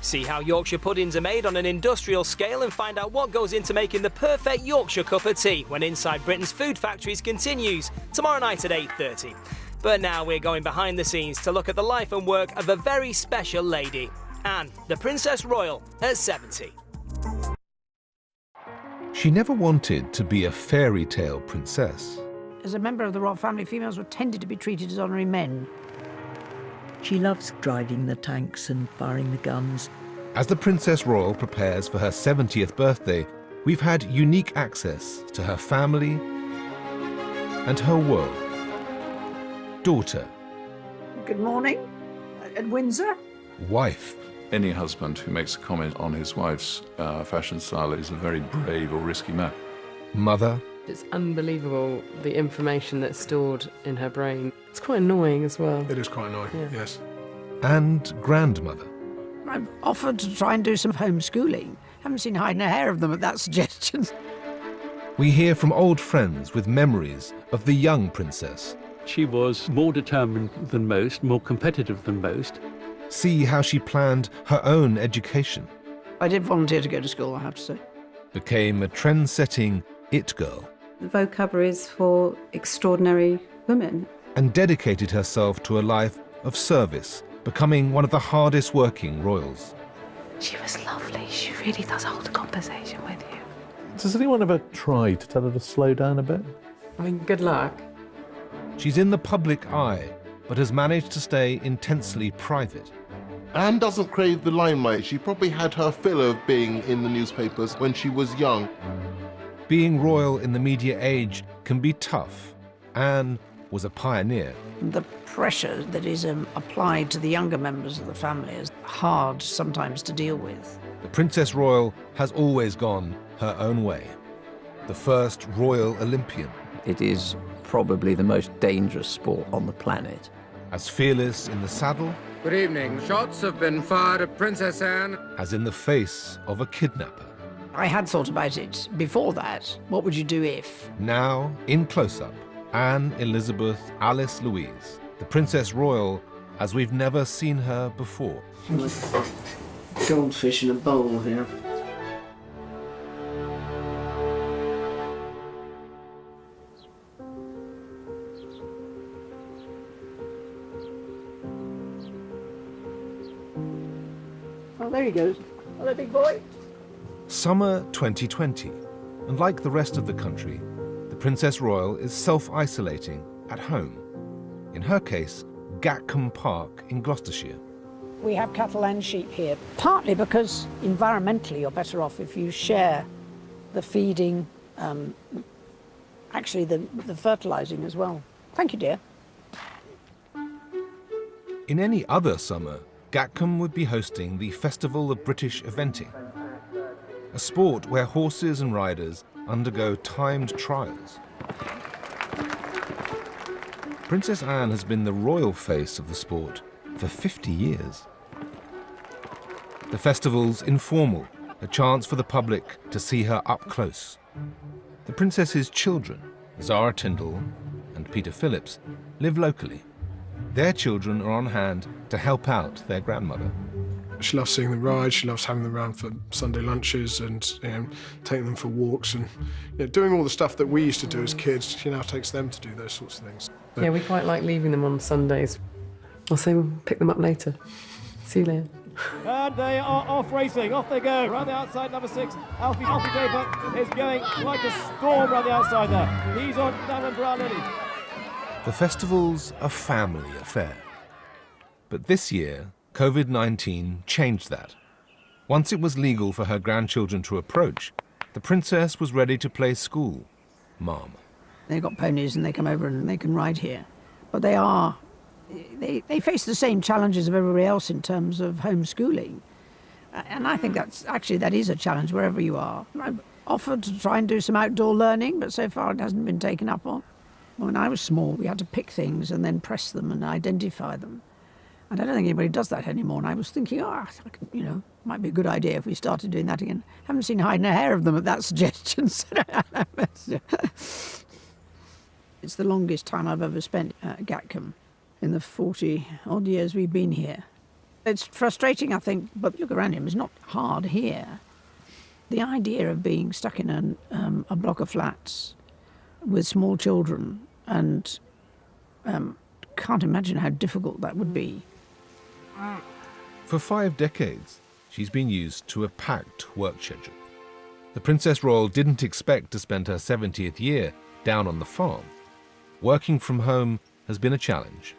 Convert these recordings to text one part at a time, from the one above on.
See how Yorkshire puddings are made on an industrial scale and find out what goes into making the perfect Yorkshire cup of tea when Inside Britain's Food Factories continues tomorrow night at 8:30. But now we're going behind the scenes to look at the life and work of a very special lady, Anne, the Princess Royal, at 70. She never wanted to be a fairy tale princess. As a member of the royal family, females were tended to be treated as honorary men. She loves driving the tanks and firing the guns. As the Princess Royal prepares for her 70th birthday, we've had unique access to her family and her world. Daughter. Good morning. At Windsor. Wife. Any husband who makes a comment on his wife's fashion style is a very brave or risky man. Mother. It's unbelievable, the information that's stored in her brain. It's quite annoying as well. It is quite annoying, Yeah. yes. And grandmother. I've offered to try and do some homeschooling. Haven't seen hide nor hair of them at that suggestion. We hear from old friends with memories of the young princess. She was more determined than most, more competitive than most. See how she planned her own education. I did volunteer to go to school, I have to say. Became a trend-setting it girl. The vocabulary is for extraordinary women. And dedicated herself to a life of service, becoming one of the hardest working royals. She was lovely. She really does hold a conversation with you. Does anyone ever try to tell her to slow down a bit? I mean, good luck. She's in the public eye, but has managed to stay intensely private. Anne doesn't crave the limelight. She probably had her fill of being in the newspapers when she was young. Being royal in the media age can be tough. Anne was a pioneer. The pressure that is applied to the younger members of the family is hard sometimes to deal with. The Princess Royal has always gone her own way. The first royal Olympian. It is probably the most dangerous sport on the planet. As fearless in the saddle. Good evening. Shots have been fired at Princess Anne. As in the face of a kidnapper. I had thought about it before that. What would you do if? Now, in close-up, Anne Elizabeth Alice Louise, the Princess Royal as we've never seen her before. Goldfish in a bowl here. Oh, there he goes. Hello, big boy. Summer 2020, and like the rest of the country, the Princess Royal is self-isolating at home. In her case, Gatcombe Park in Gloucestershire. We have cattle and sheep here, partly because environmentally you're better off if you share the feeding, actually the fertilising as well. Thank you, dear. In any other summer, Gatcombe would be hosting the Festival of British Eventing, a sport where horses and riders undergo timed trials. Princess Anne has been the royal face of the sport for 50 years. The festival's informal, a chance for the public to see her up close. The princess's children, Zara Tyndall and Peter Phillips, live locally. Their children are on hand to help out their grandmother. She loves seeing them ride, she loves having them around for Sunday lunches and taking them for walks and doing all the stuff that we used to do as kids. She now takes them to do those sorts of things. So, Yeah, we quite like leaving them on Sundays. I'll say we'll pick them up later. See you later. And they are off racing. Off they go. Round the outside, number 6. Alfie Draper is going like a storm round the outside there. He's on Darren Brown-Lilly. The festival's a family affair. But this year, COVID-19 changed that. Once it was legal for her grandchildren to approach, the princess was ready to play school, mom. They've got ponies and they come over and they can ride here. But they face the same challenges of everybody else in terms of homeschooling. And I think that is a challenge wherever you are. I've offered to try and do some outdoor learning, but so far it hasn't been taken up on. When I was small, we had to pick things and then press them and identify them. And I don't think anybody does that anymore. And I was thinking, might be a good idea if we started doing that again. Haven't seen hide nor hair of them at that suggestion. It's the longest time I've ever spent at Gatcombe in the 40-odd years we've been here. It's frustrating, I think, but look around him, it's not hard here. The idea of being stuck in a block of flats with small children and can't imagine how difficult that would be. For 5 decades, she's been used to a packed work schedule. The Princess Royal didn't expect to spend her 70th year down on the farm. Working from home has been a challenge.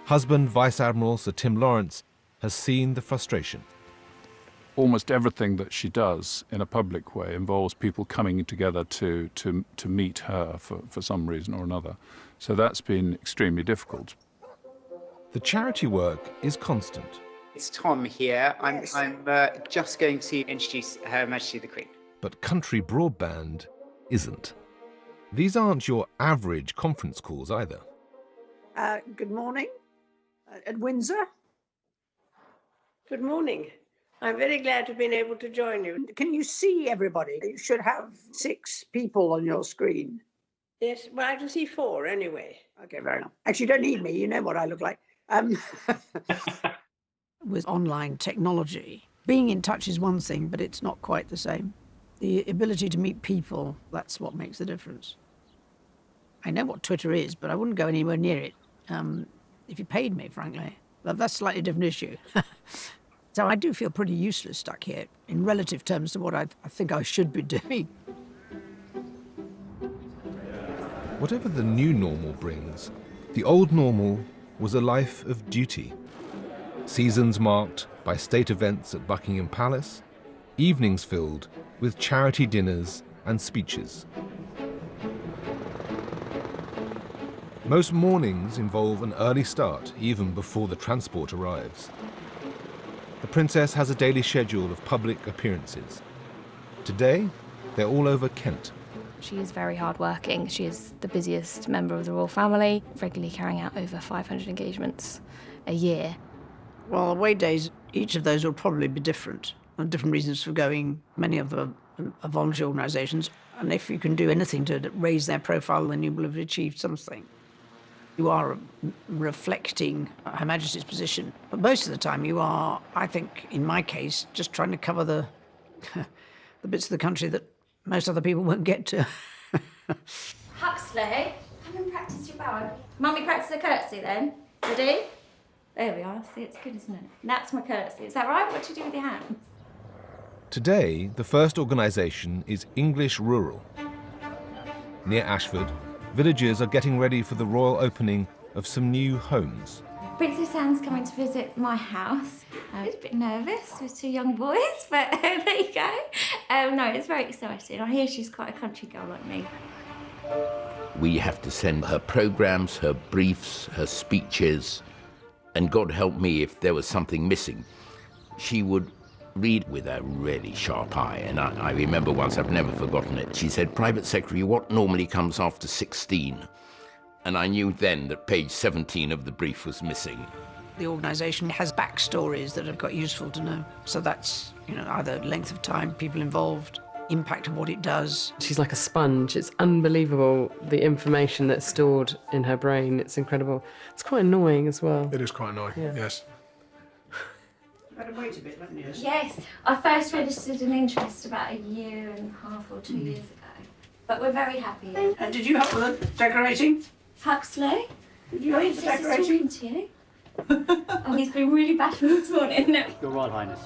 Husband Vice Admiral Sir Tim Lawrence has seen the frustration. Almost everything that she does in a public way involves people coming together to meet her for some reason or another. So that's been extremely difficult. The charity work is constant. It's Tom here. I'm just going to introduce Her Majesty the Queen. But country broadband isn't. These aren't your average conference calls either. Good morning. At Windsor? Good morning. I'm very glad to have been able to join you. Can you see everybody? You should have 6 people on your screen. Yes, well, I can see 4 anyway. Okay, fair enough. Actually, you don't need me. You know what I look like. With online technology, being in touch is one thing, but it's not quite the same. The ability to meet people, that's what makes the difference. I know what Twitter is, but I wouldn't go anywhere near it if you paid me, frankly. But that's a slightly different issue. So I do feel pretty useless stuck here in relative terms to what I think I should be doing. Whatever the new normal brings, the old normal was a life of duty. Seasons marked by state events at Buckingham Palace, evenings filled with charity dinners and speeches. Most mornings involve an early start, even before the transport arrives. The Princess has a daily schedule of public appearances. Today, they're all over Kent. She is very hardworking. She is the busiest member of the royal family, regularly carrying out over 500 engagements a year. Well, away days, each of those will probably be different, and different reasons for going. Many of them are voluntary organisations, and if you can do anything to raise their profile, then you will have achieved something. You are reflecting Her Majesty's position, but most of the time you are, I think, in my case, just trying to cover the bits of the country that most other people won't get to. Huxley, come and practice your bow. Mummy, practice a curtsy then. Ready? There we are. See, it's good, isn't it? That's my curtsy. Is that right? What do you do with your hands? Today, the first organisation is English Rural. Near Ashford, villagers are getting ready for the royal opening of some new homes. Princess Anne's coming to visit my house. I was a bit nervous with 2 young boys, but there you go. No, it's very exciting. I hear she's quite a country girl like me. We have to send her programmes, her briefs, her speeches, and God help me if there was something missing. She would read with a really sharp eye, and I remember once, I've never forgotten it, she said, "Private Secretary, what normally comes after 16? And I knew then that page 17 of the brief was missing. The organisation has backstories that are quite useful to know. So that's, either length of time, people involved, impact of what it does. She's like a sponge. It's unbelievable, the information that's stored in her brain. It's incredible. It's quite annoying as well. It is quite annoying, yes. You had to wait a bit, haven't you? Yes, I first registered an interest about 1.5 years or 2 years ago. But we're very happy. And did you help with the decorating? Huxley? Did you help with the decorating? To you. Oh, he's been really bashful this morning. No. Your Royal Highness.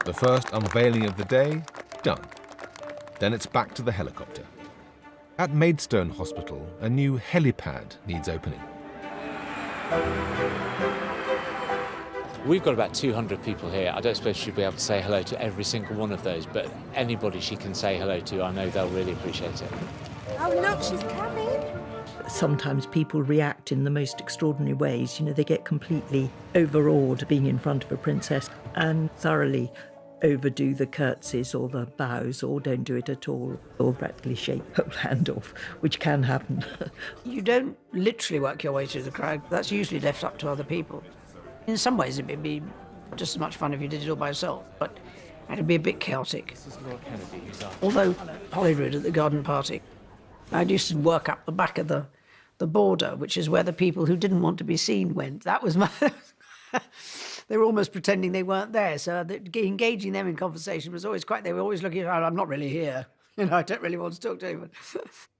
The first unveiling of the day, done. Then it's back to the helicopter. At Maidstone Hospital, a new helipad needs opening. We've got about 200 people here. I don't suppose she'll be able to say hello to every single one of those, but anybody she can say hello to, I know they'll really appreciate it. Oh, look, she's coming. Sometimes people react in the most extraordinary ways. They get completely overawed being in front of a princess and thoroughly overdo the curtsies or the bows or don't do it at all or practically shake the whole hand off, which can happen. You don't literally work your way through the crowd. That's usually left up to other people. In some ways, it'd be just as much fun if you did it all by yourself, but it'd be a bit chaotic. Although Holyrood at the garden party, I used to work up the back of the border, which is where the people who didn't want to be seen went. That was they were almost pretending they weren't there. So engaging them in conversation was always they were always looking around, I'm not really here. I don't really want to talk to anyone.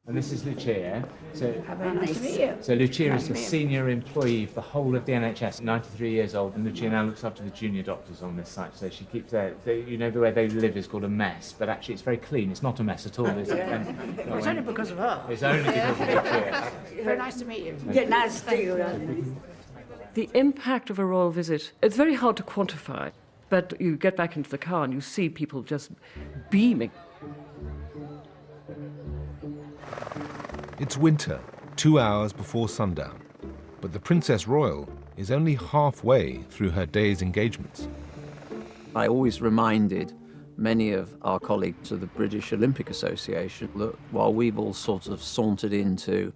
And this is Lucia. So, Nice to meet you. So Lucia Nice is to the meet you. senior employee of the whole of the NHS, 93 years old, and Lucia now looks after the junior doctors on this site. So she keeps the way they live is called a mess, but actually it's very clean. It's not a mess at all, is it? Well, it's only because of her. It's only because of Lucia. Very nice to meet you. Yeah, nice to you. The impact of a royal visit, it's very hard to quantify, but you get back into the car and you see people just beaming. It's winter, 2 hours before sundown, but the Princess Royal is only halfway through her day's engagements. I always reminded many of our colleagues of the British Olympic Association that while we've all sort of sauntered into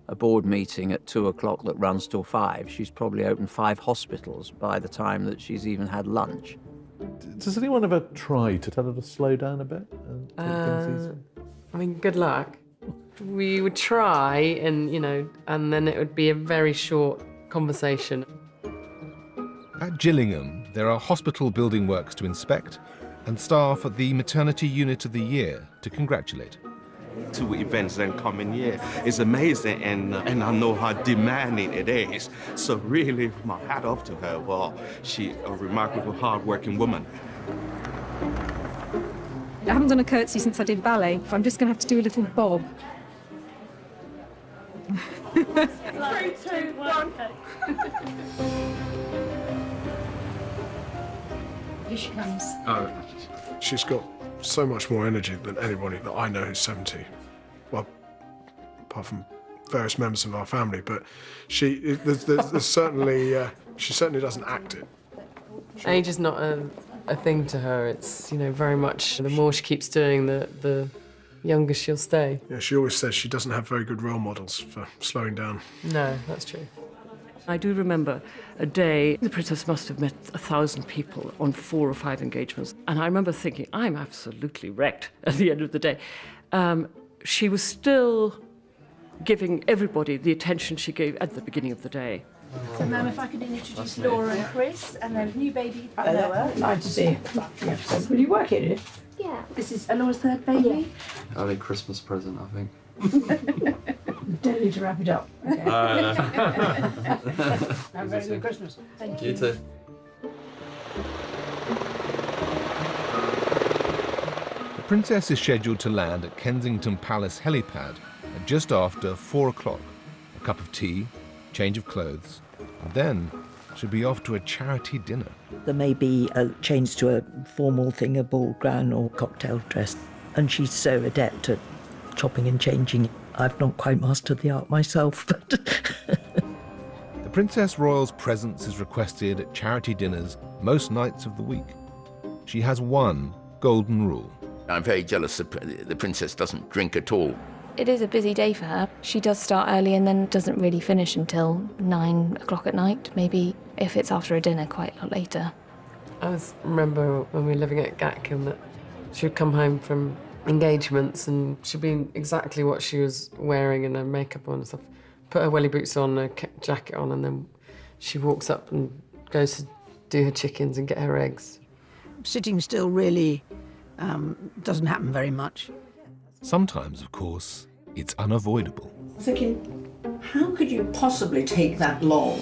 a board meeting at 2 o'clock that runs till 5, she's probably opened 5 hospitals by the time that she's even had lunch. Does anyone ever try to tell her to slow down a bit? And take things easy? I mean, good luck. We would try, and then it would be a very short conversation. At Gillingham, there are hospital building works to inspect and staff at the Maternity Unit of the Year to congratulate. 2 events in coming year is amazing, and I know how demanding it is. So really, my hat off to her. Well, she's a remarkable, hard-working woman. I haven't done a curtsy since I did ballet, but I'm just going to have to do a little bob. 3, 2, 1. Here she comes. Oh, she's got so much more energy than anybody that I know who's 70. Well, apart from various members of our family, but there's certainly she certainly doesn't act it. Age is not a thing to her. It's very much the more she keeps doing, the younger she'll stay. Yeah, she always says she doesn't have very good role models for slowing down. No, that's true. I do remember a day the princess must have met 1,000 people on 4 or 5 engagements, and I remember thinking, I'm absolutely wrecked at the end of the day. She was still giving everybody the attention she gave at the beginning of the day. So, ma'am, if I could introduce Laura and Chris, and then new baby. Hello, nice to see you. Yes. Will you work here, do you? Yeah. This is Laura's third baby. Early Christmas present, I think. Don't need to wrap it up. Okay. Have a very good Christmas. Thank you. You too. The Princess is scheduled to land at Kensington Palace helipad at just after 4 o'clock. A cup of tea, change of clothes, and then she'll be off to a charity dinner. There may be a change to a formal thing, a ball gown or cocktail dress, and she's so adept at chopping and changing. I've not quite mastered the art myself, but... The Princess Royal's presence is requested at charity dinners most nights of the week. She has one golden rule. I'm very jealous that the princess doesn't drink at all. It is a busy day for her. She does start early and then doesn't really finish until 9 o'clock at night, maybe if it's after a dinner, quite a lot later. I remember when we were living at Gatcombe that she would come home from engagements and she'd be exactly what she was wearing and her makeup on and stuff. Put her welly boots on, her jacket on, and then she walks up and goes to do her chickens and get her eggs. Sitting still really doesn't happen very much. Sometimes, of course, it's unavoidable. I'm thinking, how could you possibly take that long?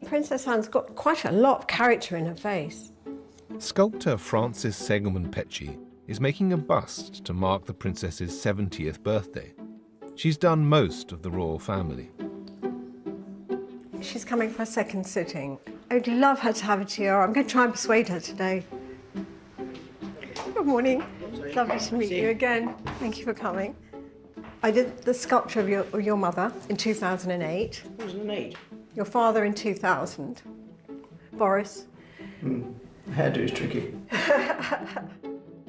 Princess Anne's got quite a lot of character in her face. Sculptor Francis Segelman-Pecci is making a bust to mark the princess's 70th birthday. She's done most of the royal family. She's coming for a second sitting. I'd love her to have a tiara. I'm going to try and persuade her today. Good morning. Lovely to meet you again. Thank you for coming. I did the sculpture of your mother in 2008. 2008? Your father in 2000. Boris. Hairdo is tricky.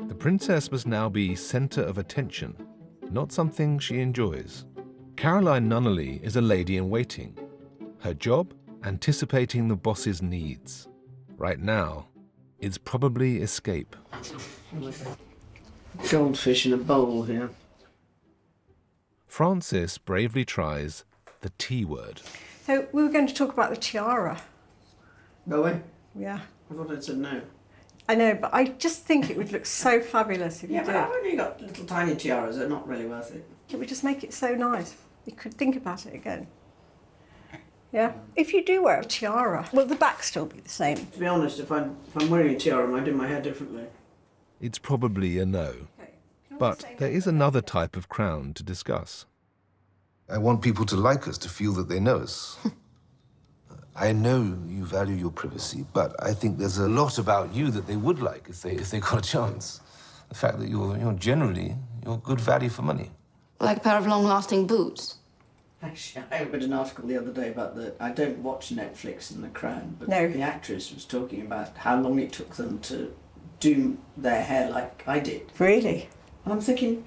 The princess must now be centre of attention, not something she enjoys. Caroline Nunnally is a lady-in-waiting. Her job? Anticipating the boss's needs. Right now, it's probably escape. Goldfish in a bowl here. Frances bravely tries the T word. So we were going to talk about the tiara. Go away. Yeah. I thought I'd said no. I know, but I just think it would look so fabulous if you Yeah, did. but I've only got little tiny tiaras. They're not really worth it. It would just make it so nice. You could think about it again. Yeah. If you do wear a tiara, will the back still be the same? To be honest, if I'm wearing a tiara, I might do my hair differently. It's probably a no. But there is another type of crown to discuss. I want people to like us, to feel that they know us. I know you value your privacy, but I think there's a lot about you that they would like if they got a chance. The fact that you're good value for money. Like a pair of long-lasting boots. Actually, I read an article the other day about I don't watch Netflix and The Crown, but No. the actress was talking about how long it took them to do their hair like I did. Really? And I'm thinking,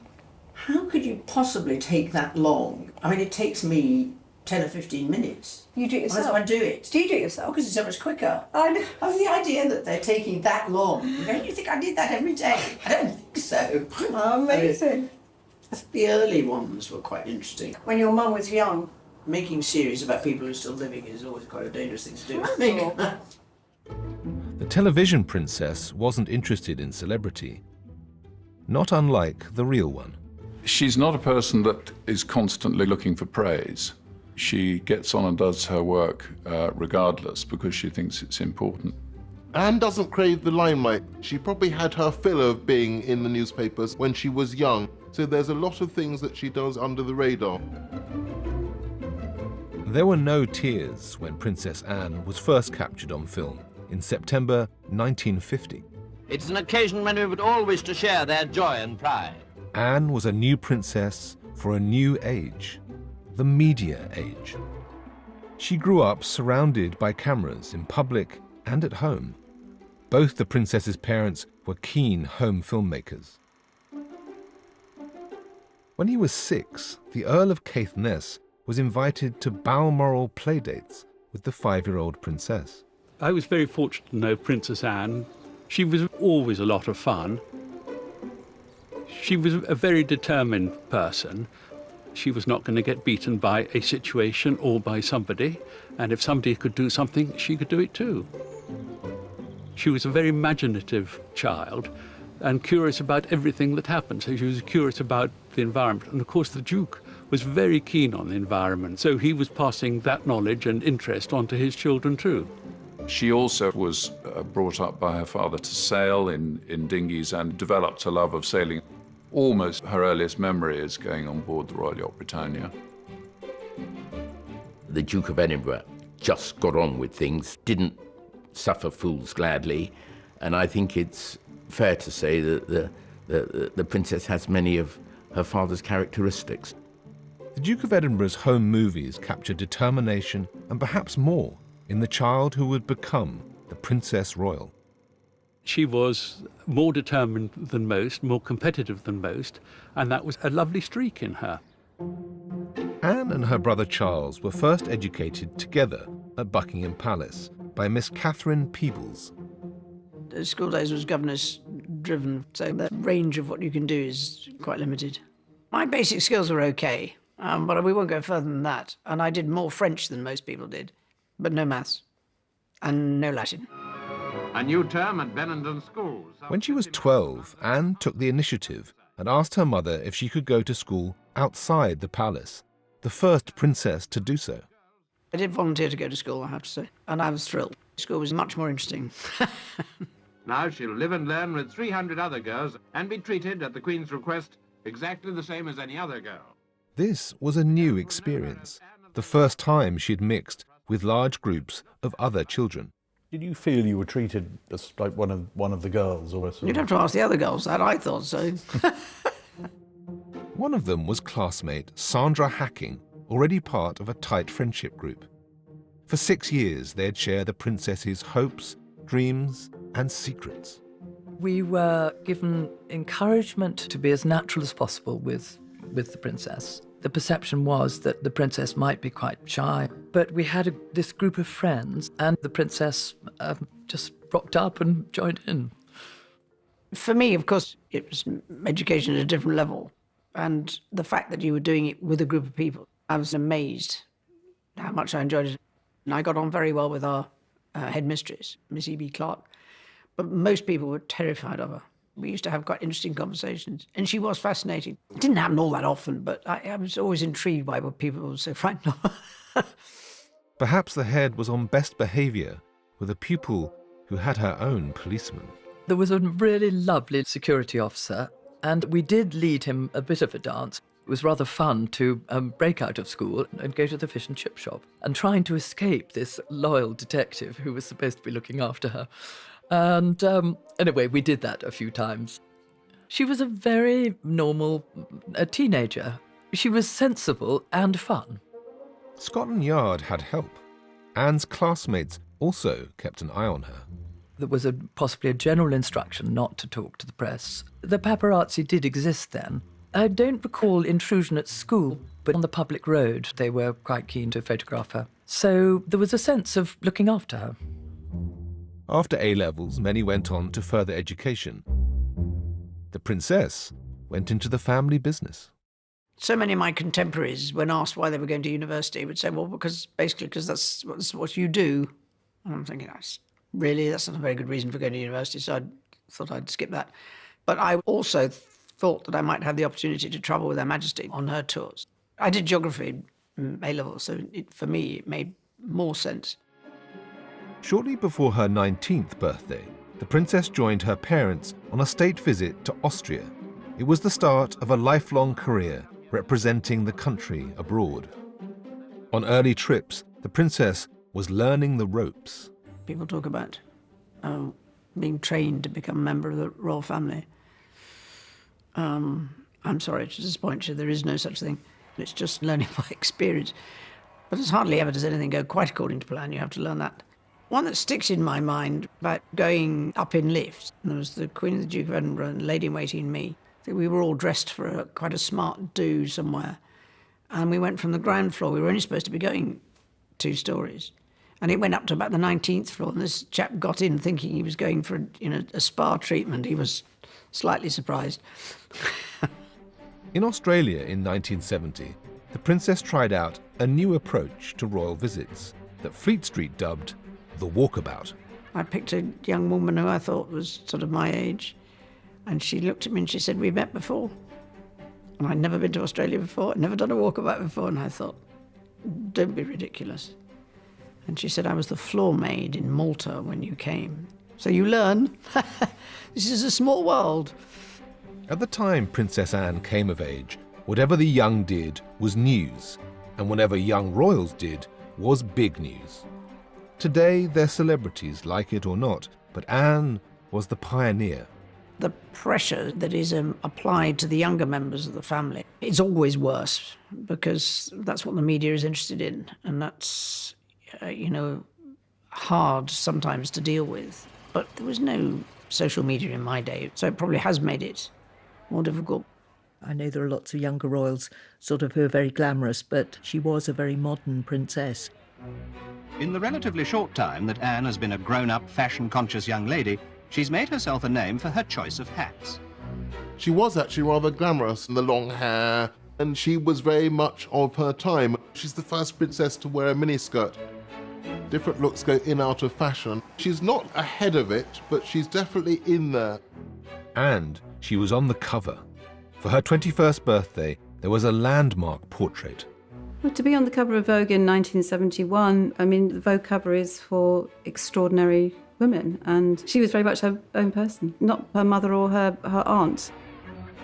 how could you possibly take that long? I mean, it takes me 10 or 15 minutes. You do it yourself? That's why I do it. Do you do it yourself? Because it's so much quicker. I know. I mean, the idea that they're taking that long, don't you think I did that every day? I don't think so. Amazing. The early ones were quite interesting. When your mum was young. Making series about people who are still living is always quite a dangerous thing to do, I think. The television princess wasn't interested in celebrity, not unlike the real one. She's not a person that is constantly looking for praise. She gets on and does her work regardless because she thinks it's important. Anne doesn't crave the limelight. She probably had her fill of being in the newspapers when she was young, so there's a lot of things that she does under the radar. There were no tears when Princess Anne was first captured on film in September 1950. It's an occasion when we would all wish to share their joy and pride. Anne was a new princess for a new age, the media age. She grew up surrounded by cameras in public and at home. Both the princess's parents were keen home filmmakers. When he was 6, the Earl of Caithness was invited to Balmoral playdates with the 5-year-old princess. I was very fortunate to know Princess Anne. She was always a lot of fun. She was a very determined person. She was not going to get beaten by a situation or by somebody, and if somebody could do something, she could do it too. She was a very imaginative child and curious about everything that happened. So she was curious about the environment. And of course, the Duke was very keen on the environment, so he was passing that knowledge and interest on to his children too. She also was brought up by her father to sail in dinghies and developed a love of sailing. Almost her earliest memory is going on board the Royal Yacht Britannia. The Duke of Edinburgh just got on with things, didn't suffer fools gladly, and I think it's fair to say that the princess has many of her father's characteristics. The Duke of Edinburgh's home movies capture determination and perhaps more in the child who would become the Princess Royal. She was more determined than most, more competitive than most, and that was a lovely streak in her. Anne and her brother Charles were first educated together at Buckingham Palace by Miss Catherine Peebles. The school days was governess driven, so the range of what you can do is quite limited. My basic skills were okay, but we won't go further than that. And I did more French than most people did, but no maths and no Latin. A new term at Benenden schools. When she was 12, Anne took the initiative and asked her mother if she could go to school outside the palace, the first princess to do so. I did volunteer to go to school, I have to say, and I was thrilled. School was much more interesting. Now she'll live and learn with 300 other girls and be treated, at the Queen's request, exactly the same as any other girl. This was a new experience, the first time she'd mixed with large groups of other children. Did you feel you were treated as like one of the girls, or You'd have to ask the other girls that. I thought so. One of them was classmate Sandra Hacking, already part of a tight friendship group. For 6 years, they'd share the princess's hopes, dreams, and secrets. We were given encouragement to be as natural as possible with the princess. The perception was that the princess might be quite shy, but we had this group of friends, and the princess just rocked up and joined in. For me, of course, it was education at a different level. And the fact that you were doing it with a group of people, I was amazed how much I enjoyed it. And I got on very well with our headmistress, Miss E.B. Clark. But most people were terrified of her. We used to have quite interesting conversations. And she was fascinating. It didn't happen all that often, but I was always intrigued by what people were so frightened of. Perhaps the head was on best behaviour with a pupil who had her own policeman. There was a really lovely security officer, and we did lead him a bit of a dance. It was rather fun to break out of school and go to the fish and chip shop and trying to escape this loyal detective who was supposed to be looking after her. And anyway, we did that a few times. She was a very normal teenager. She was sensible and fun. Scotland Yard had help. Anne's classmates also kept an eye on her. There was possibly a general instruction not to talk to the press. The paparazzi did exist then. I don't recall intrusion at school, but on the public road they were quite keen to photograph her. So there was a sense of looking after her. After A-levels, many went on to further education. The princess went into the family business. So many of my contemporaries, when asked why they were going to university, would say, well, because that's what you do. And I'm thinking, that's not a very good reason for going to university, so I thought I'd skip that. But I also thought that I might have the opportunity to travel with Her Majesty on her tours. I did geography A-level, so for me it made more sense. Shortly before her 19th birthday, the princess joined her parents on a state visit to Austria. It was the start of a lifelong career representing the country abroad. On early trips, the princess was learning the ropes. People talk about being trained to become a member of the royal family. I'm sorry to disappoint you, there is no such thing. It's just learning by experience. But it's hardly ever does anything go quite according to plan. You have to learn that. One that sticks in my mind about going up in lifts, there was the Queen and the Duke of Edinburgh and Lady-in-Waiting and me. I think we were all dressed for quite a smart do somewhere. And we went from the ground floor. We were only supposed to be going 2 stories. And it went up to about the 19th floor. And this chap got in thinking he was going for a spa treatment. He was slightly surprised. In Australia in 1970, the princess tried out a new approach to royal visits that Fleet Street dubbed the walkabout. I picked a young woman who I thought was sort of my age, and she looked at me and she said, "We've met before." And I'd never been to Australia before, I'd never done a walkabout before, and I thought, don't be ridiculous. And she said, "I was the floor maid in Malta when you came." So you learn. This is a small world. At the time Princess Anne came of age, whatever the young did was news, and whatever young royals did was big news. Today, they're celebrities, like it or not, but Anne was the pioneer. The pressure that is applied to the younger members of the family is always worse, because that's what the media is interested in, and that's, hard sometimes to deal with. But there was no social media in my day, so it probably has made it more difficult. I know there are lots of younger royals sort of who are very glamorous, but she was a very modern princess. In the relatively short time that Anne has been a grown-up, fashion-conscious young lady, she's made herself a name for her choice of hats. She was actually rather glamorous, and the long hair, and she was very much of her time. She's the first princess to wear a miniskirt. Different looks go in and out of fashion. She's not ahead of it, but she's definitely in there. And she was on the cover. For her 21st birthday, there was a landmark portrait. Well, to be on the cover of Vogue in 1971, the Vogue cover is for extraordinary women, and she was very much her own person, not her mother or her aunt.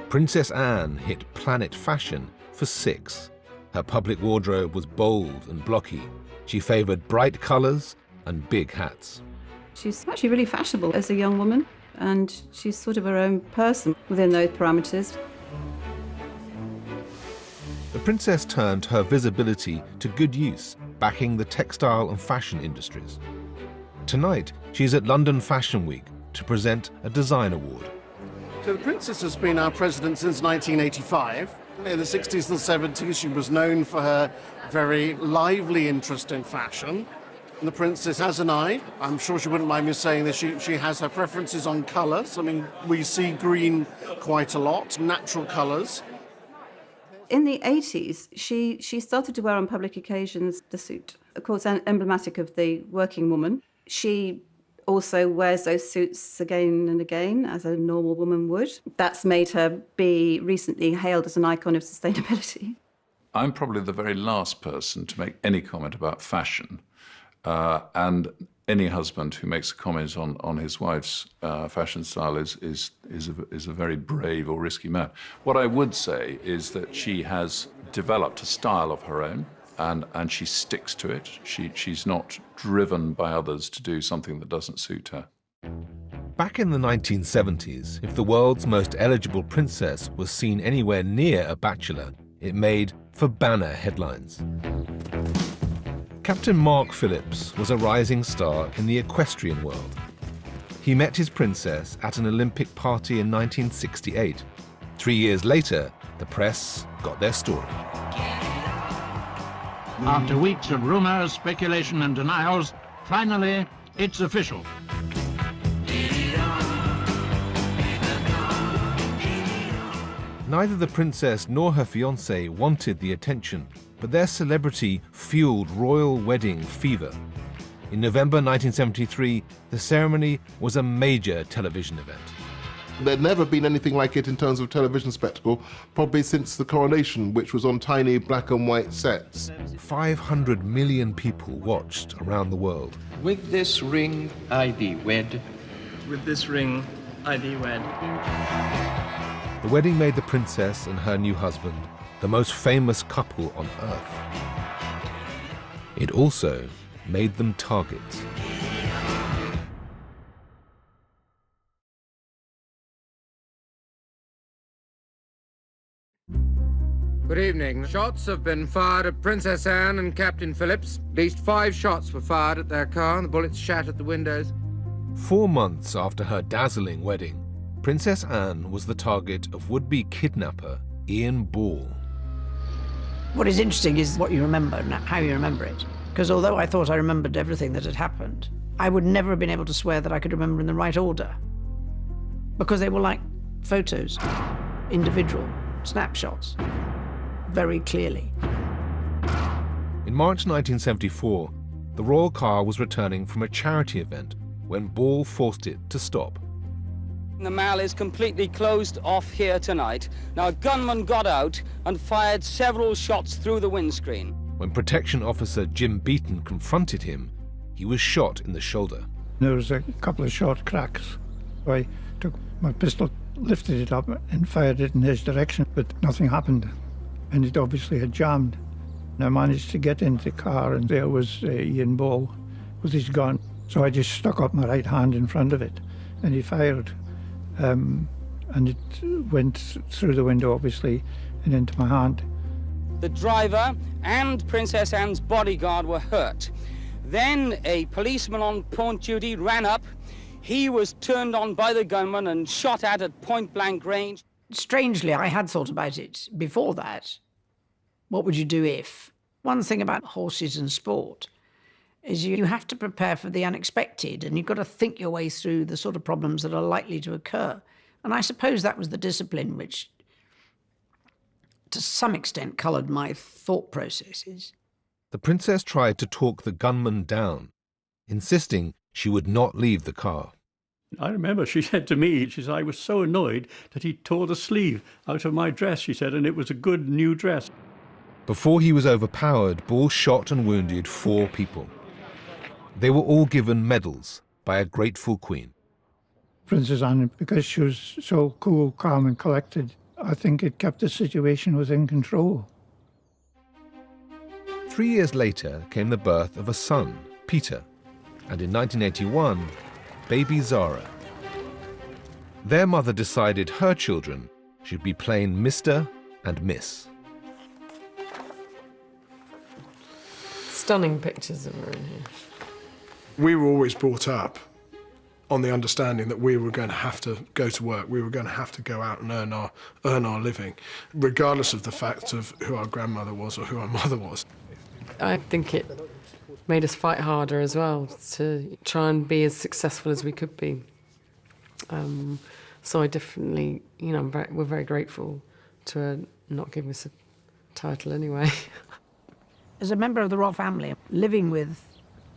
Princess Anne hit Planet Fashion for 6. Her public wardrobe was bold and blocky. She favoured bright colours and big hats. She's actually really fashionable as a young woman, and she's sort of her own person within those parameters. The princess turned her visibility to good use, backing the textile and fashion industries. Tonight, she's at London Fashion Week to present a design award. So the princess has been our president since 1985. In the 60s and 70s, she was known for her very lively interest in fashion. And the princess has an eye. I'm sure she wouldn't mind me saying this. She has her preferences on colours. We see green quite a lot, natural colours. In the 80s, she started to wear on public occasions the suit, of course, emblematic of the working woman. She also wears those suits again and again, as a normal woman would. That's made her be recently hailed as an icon of sustainability. I'm probably the very last person to make any comment about fashion. And any husband who makes a comment on his wife's fashion style is a very brave or risky man. What I would say is that she has developed a style of her own, and she sticks to it. She's not driven by others to do something that doesn't suit her. Back in the 1970s, if the world's most eligible princess was seen anywhere near a bachelor, it made for banner headlines. Captain Mark Phillips was a rising star in the equestrian world. He met his princess at an Olympic party in 1968. 3 years later, the press got their story. After weeks of rumors, speculation and denials, finally, it's official. Neither the princess nor her fiancé wanted the attention, but their celebrity fueled royal wedding fever. In November 1973, the ceremony was a major television event. There'd never been anything like it in terms of television spectacle, probably since the coronation, which was on tiny black and white sets. 500 million people watched around the world. With this ring, I thee wed. With this ring, I thee wed. The wedding made the princess and her new husband the most famous couple on earth. It also made them targets. Good evening. Shots have been fired at Princess Anne and Captain Phillips. At least 5 shots were fired at their car, and the bullets shattered the windows. 4 months after her dazzling wedding, Princess Anne was the target of would-be kidnapper Ian Ball. What is interesting is what you remember and how you remember it. Because although I thought I remembered everything that had happened, I would never have been able to swear that I could remember in the right order. Because they were like photos, individual snapshots, very clearly. In March 1974, the royal car was returning from a charity event when Ball forced it to stop. The Mall is completely closed off here tonight. Now, a gunman got out and fired several shots through the windscreen. When protection officer Jim Beaton confronted him, he was shot in the shoulder. There was a couple of short cracks. I took my pistol, lifted it up and fired it in his direction, but nothing happened. And it obviously had jammed. And I managed to get into the car, and there was Ian Ball with his gun. So I just stuck up my right hand in front of it, and he fired. And it went through the window, obviously, and into my hand. The driver and Princess Anne's bodyguard were hurt. Then a policeman on pawn duty ran up. He was turned on by the gunman and shot at point-blank range. Strangely, I had thought about it before that. What would you do if? One thing about horses and sport is you have to prepare for the unexpected, and you've got to think your way through the sort of problems that are likely to occur. And I suppose that was the discipline which, to some extent, coloured my thought processes. The princess tried to talk the gunman down, insisting she would not leave the car. I remember she said to me, she said, I was so annoyed that he tore the sleeve out of my dress, she said, and it was a good new dress. Before he was overpowered, Ball shot and wounded 4 people. They were all given medals by a grateful queen. Princess Anne, because she was so cool, calm and collected, I think it kept the situation within control. 3 years later came the birth of a son, Peter, and in 1981, baby Zara. Their mother decided her children should be plain Mr. and Miss. Stunning pictures of her in here. We were always brought up on the understanding that we were going to have to go to work, we were going to have to go out and earn our living, regardless of the fact of who our grandmother was or who our mother was. I think it made us fight harder as well to try and be as successful as we could be. So I definitely, we're very grateful to her not giving us title anyway. As a member of the royal family, living with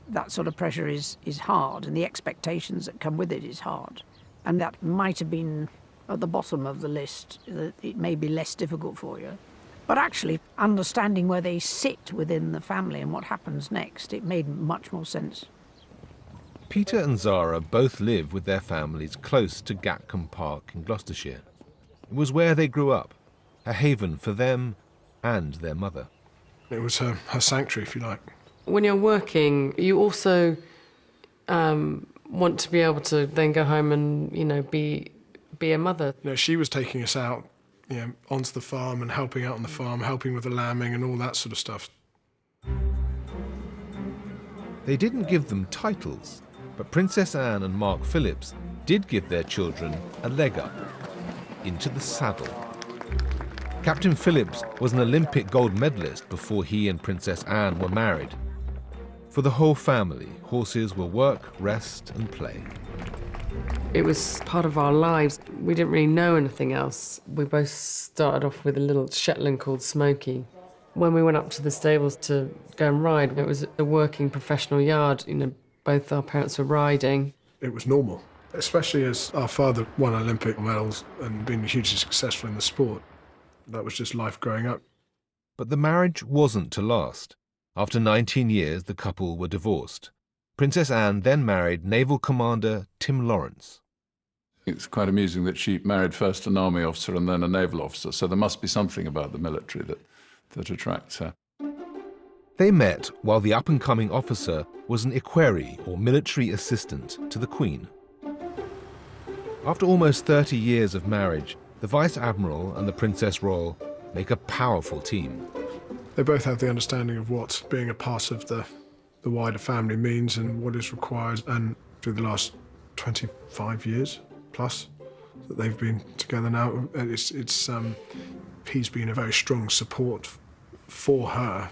that sort of pressure is hard, and the expectations that come with it is hard. And that might have been at the bottom of the list, that it may be less difficult for you. But actually, understanding where they sit within the family and what happens next, it made much more sense. Peter and Zara both live with their families close to Gatcombe Park in Gloucestershire. It was where they grew up, a haven for them and their mother. It was her sanctuary, if you like. When you're working, you also want to be able to then go home and, be a mother. She was taking us out, onto the farm and helping out on the farm, helping with the lambing and all that sort of stuff. They didn't give them titles, but Princess Anne and Mark Phillips did give their children a leg up into the saddle. Captain Phillips was an Olympic gold medalist before he and Princess Anne were married. For the whole family, horses were work, rest and play. It was part of our lives. We didn't really know anything else. We both started off with a little Shetland called Smokey. When we went up to the stables to go and ride, it was a working professional yard. Both our parents were riding. It was normal, especially as our father won Olympic medals and been hugely successful in the sport. That was just life growing up. But the marriage wasn't to last. After 19 years, the couple were divorced. Princess Anne then married Naval Commander Tim Lawrence. It's quite amusing that she married first an army officer and then a naval officer, so there must be something about the military that attracts her. They met while the up-and-coming officer was an equerry or military assistant to the Queen. After almost 30 years of marriage, the Vice Admiral and the Princess Royal make a powerful team. They both have the understanding of what being a part of the wider family means and what is required, and through the last 25 years plus that they've been together now, he's been a very strong support for her.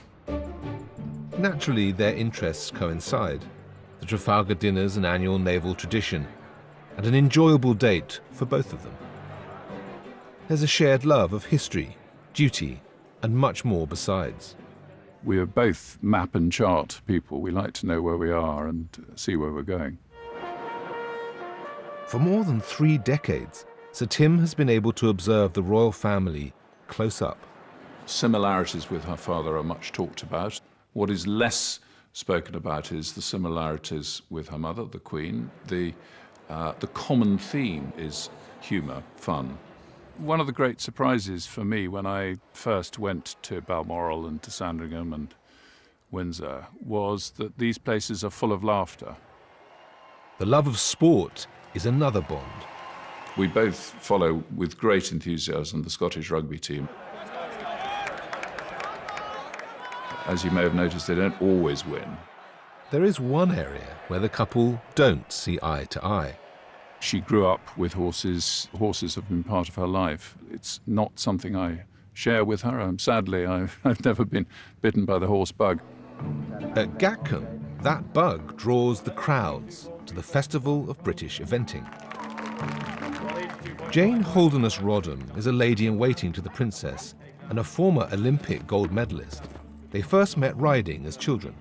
Naturally, their interests coincide. The Trafalgar dinner's an annual naval tradition, and an enjoyable date for both of them. There's a shared love of history, duty, and much more besides. We are both map and chart people. We like to know where we are and see where we're going. For more than 3 decades, Sir Tim has been able to observe the royal family close up. Similarities with her father are much talked about. What is less spoken about is the similarities with her mother, the Queen. The common theme is humour, fun. One of the great surprises for me when I first went to Balmoral and to Sandringham and Windsor was that these places are full of laughter. The love of sport is another bond. We both follow with great enthusiasm the Scottish rugby team. As you may have noticed, they don't always win. There is one area where the couple don't see eye to eye. She grew up with horses. Horses have been part of her life. It's not something I share with her. Sadly, I've never been bitten by the horse bug. At Gatcombe, that bug draws the crowds to the Festival of British Eventing. Jane Holderness Rodham is a lady-in-waiting to the princess and a former Olympic gold medalist. They first met riding as children.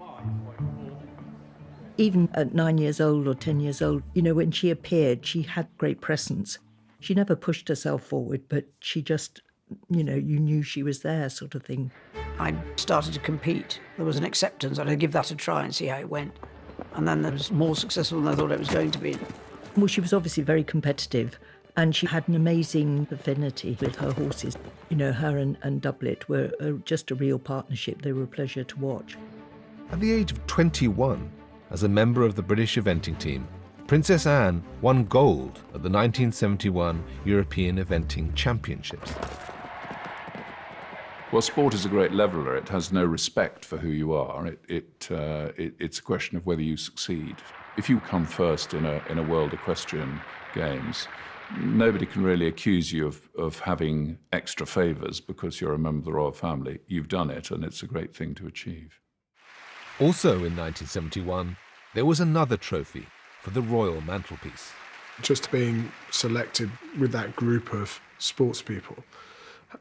Even at 9 years old or 10 years old, when she appeared, she had great presence. She never pushed herself forward, but she just, you knew she was there, sort of thing. I started to compete. There was an acceptance. I'd give that a try and see how it went. And then it was more successful than I thought it was going to be. Well, she was obviously very competitive, and she had an amazing affinity with her horses. Her and Doublet were just a real partnership. They were a pleasure to watch. At the age of 21, as a member of the British eventing team, Princess Anne won gold at the 1971 European Eventing Championships. Well, sport is a great leveller. It has no respect for who you are. It's a question of whether you succeed. If you come first in a World Equestrian Games, nobody can really accuse you of having extra favours because you're a member of the royal family. You've done it, and it's a great thing to achieve. Also in 1971, there was another trophy for the royal mantelpiece. Just being selected with that group of sports people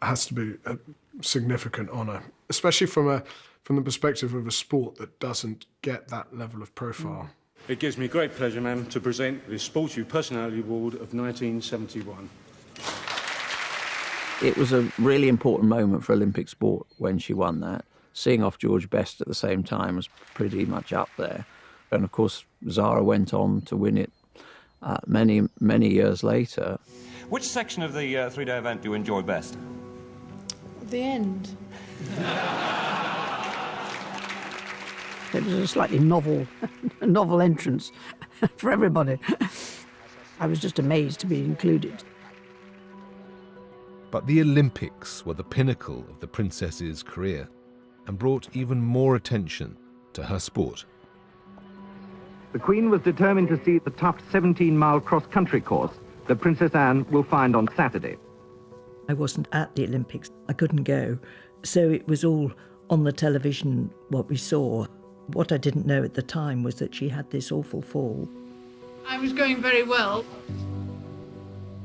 has to be a significant honour, especially from the perspective of a sport that doesn't get that level of profile. It gives me great pleasure, ma'am, to present the Sports Youth Personality Award of 1971. It was a really important moment for Olympic sport when she won that. Seeing off George Best at the same time was pretty much up there. And of course, Zara went on to win it many, many years later. Which section of the three-day event do you enjoy best? The end. It was a slightly novel entrance for everybody. I was just amazed to be included. But the Olympics were the pinnacle of the princess's career and brought even more attention to her sport. The Queen was determined to see the tough 17-mile cross-country course that Princess Anne will find on Saturday. I wasn't at the Olympics. I couldn't go. So it was all on the television, what we saw. What I didn't know at the time was that she had this awful fall. I was going very well.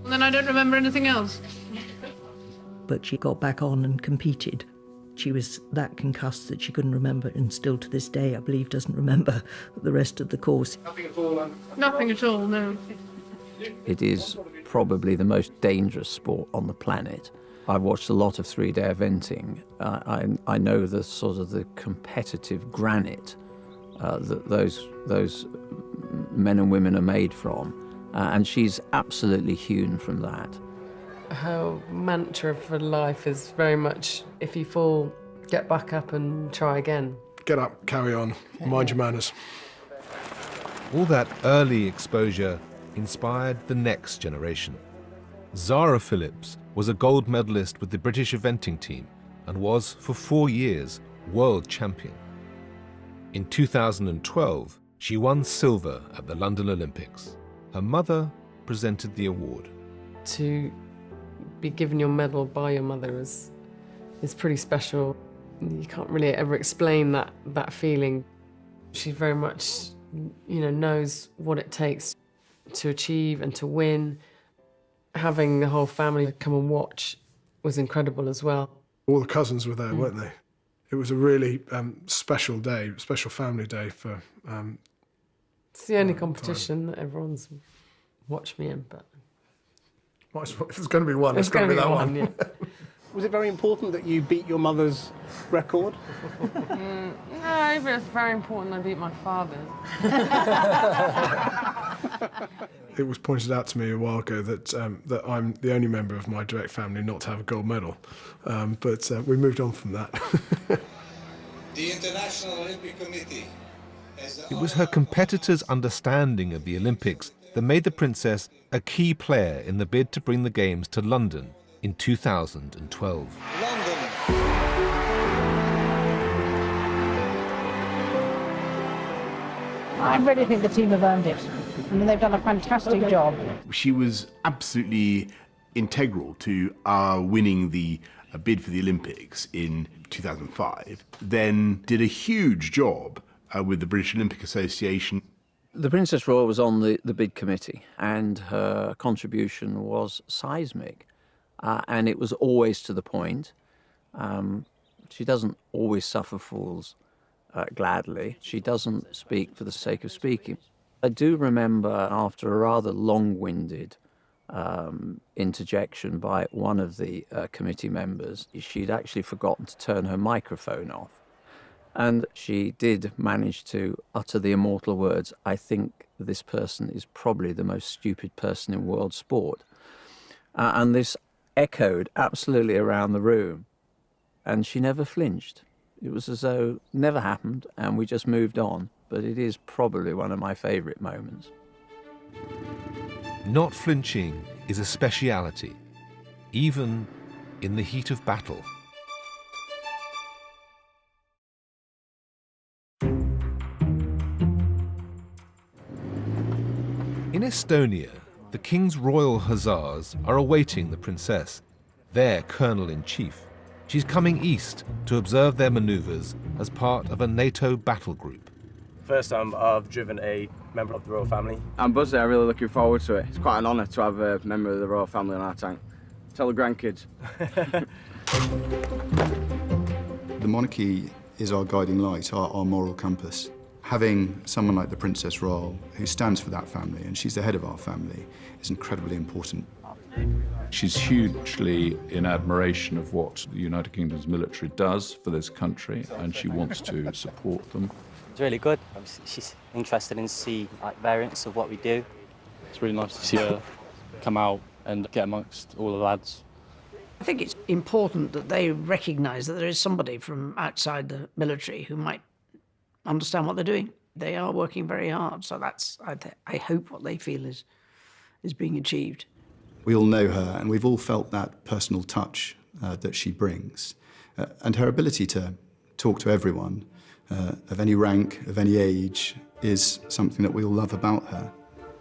And then I don't remember anything else. But she got back on and competed. She was that concussed that she couldn't remember, and still to this day, I believe, doesn't remember the rest of the course. Nothing at all, Nothing at all, no. It is probably the most dangerous sport on the planet. I've watched a lot of three-day eventing. I know the sort of the competitive granite that those men and women are made from, and she's absolutely hewn from that. Her mantra for life is very much, if you fall, get back up and try again. Get up, carry on, mind your manners. All that early exposure inspired the next generation. Zara Phillips was a gold medalist with the British eventing team and was, for 4 years, world champion. In 2012, she won silver at the London Olympics. Her mother presented the award. To be given your medal by your mother is pretty special. You can't really ever explain that feeling. She very much, knows what it takes to achieve and to win. Having the whole family come and watch was incredible as well. All the cousins were there, weren't they? It was a really special day, special family day for... it's the only competition that everyone's watched me in, but... If there's going to be one, it's going to be that one. Yeah. Was it very important that you beat your mother's record? No, but it's very important I beat my father's. It was pointed out to me a while ago that I'm the only member of my direct family not to have a gold medal, but we moved on from that. The International Olympic Committee. It was her competitors' understanding of the Olympics that made the princess a key player in the bid to bring the Games to London in 2012. I really think the team have earned it. I mean, they've done a fantastic job. She was absolutely integral to our winning the bid for the Olympics in 2005, then did a huge job with the British Olympic Association. The Princess Royal was on the bid committee, and her contribution was seismic, and it was always to the point. She doesn't always suffer fools gladly. She doesn't speak for the sake of speaking. I do remember, after a rather long-winded interjection by one of the committee members, she'd actually forgotten to turn her microphone off. And she did manage to utter the immortal words, "I think this person is probably the most stupid person in world sport." And this echoed absolutely around the room. And she never flinched. It was as though it never happened, and we just moved on. But it is probably one of my favourite moments. Not flinching is a speciality, even in the heat of battle. In Estonia, the King's Royal Hussars are awaiting the princess, their colonel-in-chief. She's coming east to observe their manoeuvres as part of a NATO battle group. First time I've driven a member of the royal family. I'm buzzing, I'm really looking forward to it. It's quite an honour to have a member of the royal family on our tank. Tell the grandkids. The monarchy is our guiding light, our moral compass. Having someone like the Princess Royal, who stands for that family, and she's the head of our family, is incredibly important. She's hugely in admiration of what the United Kingdom's military does for this country, and she wants to support them. It's really good. She's interested in see variants of what we do. It's really nice to see her come out and get amongst all the lads. I think it's important that they recognise that there is somebody from outside the military who might understand what they're doing. They are working very hard, so that's, I hope, what they feel is being achieved. We all know her, and we've all felt that personal touch that she brings. And her ability to talk to everyone, of any rank, of any age, is something that we all love about her.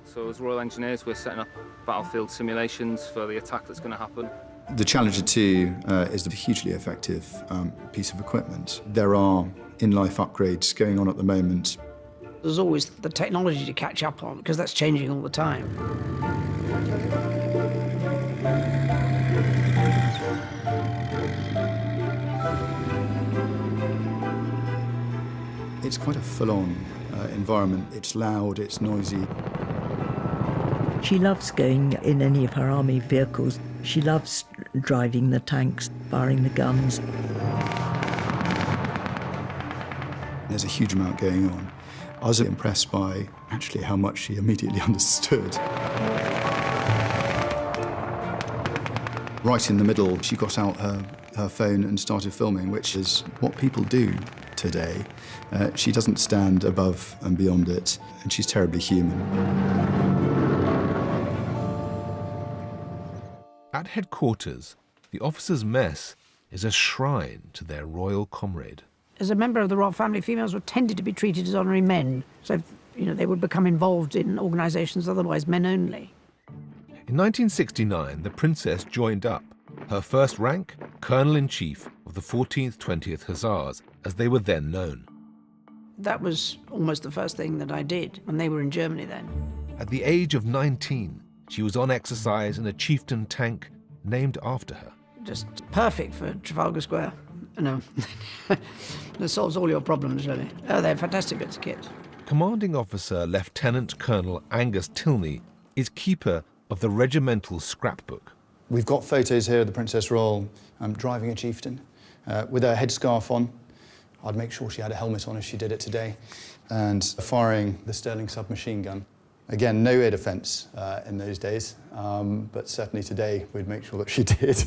So as Royal Engineers, we're setting up battlefield simulations for the attack that's going to happen. The Challenger 2 is a hugely effective piece of equipment. There are in-life upgrades going on at the moment. There's always the technology to catch up on, because that's changing all the time. It's quite a full-on environment. It's loud, it's noisy. She loves going in any of her army vehicles. She loves driving the tanks, firing the guns. There's a huge amount going on. I was impressed by actually how much she immediately understood. Right in the middle, she got out her phone and started filming, which is what people do today. She doesn't stand above and beyond it, and she's terribly human. At headquarters, the officers' mess is a shrine to their royal comrade. As a member of the royal family, females were tended to be treated as honorary men, so they would become involved in organisations otherwise men only. In 1969, the princess joined up. Her first rank, Colonel-in-Chief of the 14th 20th Hussars, as they were then known. That was almost the first thing that I did when they were in Germany then. At the age of 19, she was on exercise in a chieftain tank named after her. Just perfect for Trafalgar Square. No, that solves all your problems, really. Oh, they're fantastic bits of kit. Commanding Officer Lieutenant Colonel Angus Tilney is keeper of the regimental scrapbook. We've got photos here of the Princess Royal driving a chieftain with her headscarf on. I'd make sure she had a helmet on if she did it today. And firing the Sterling submachine gun. Again, no air defence in those days, but certainly today we'd make sure that she did.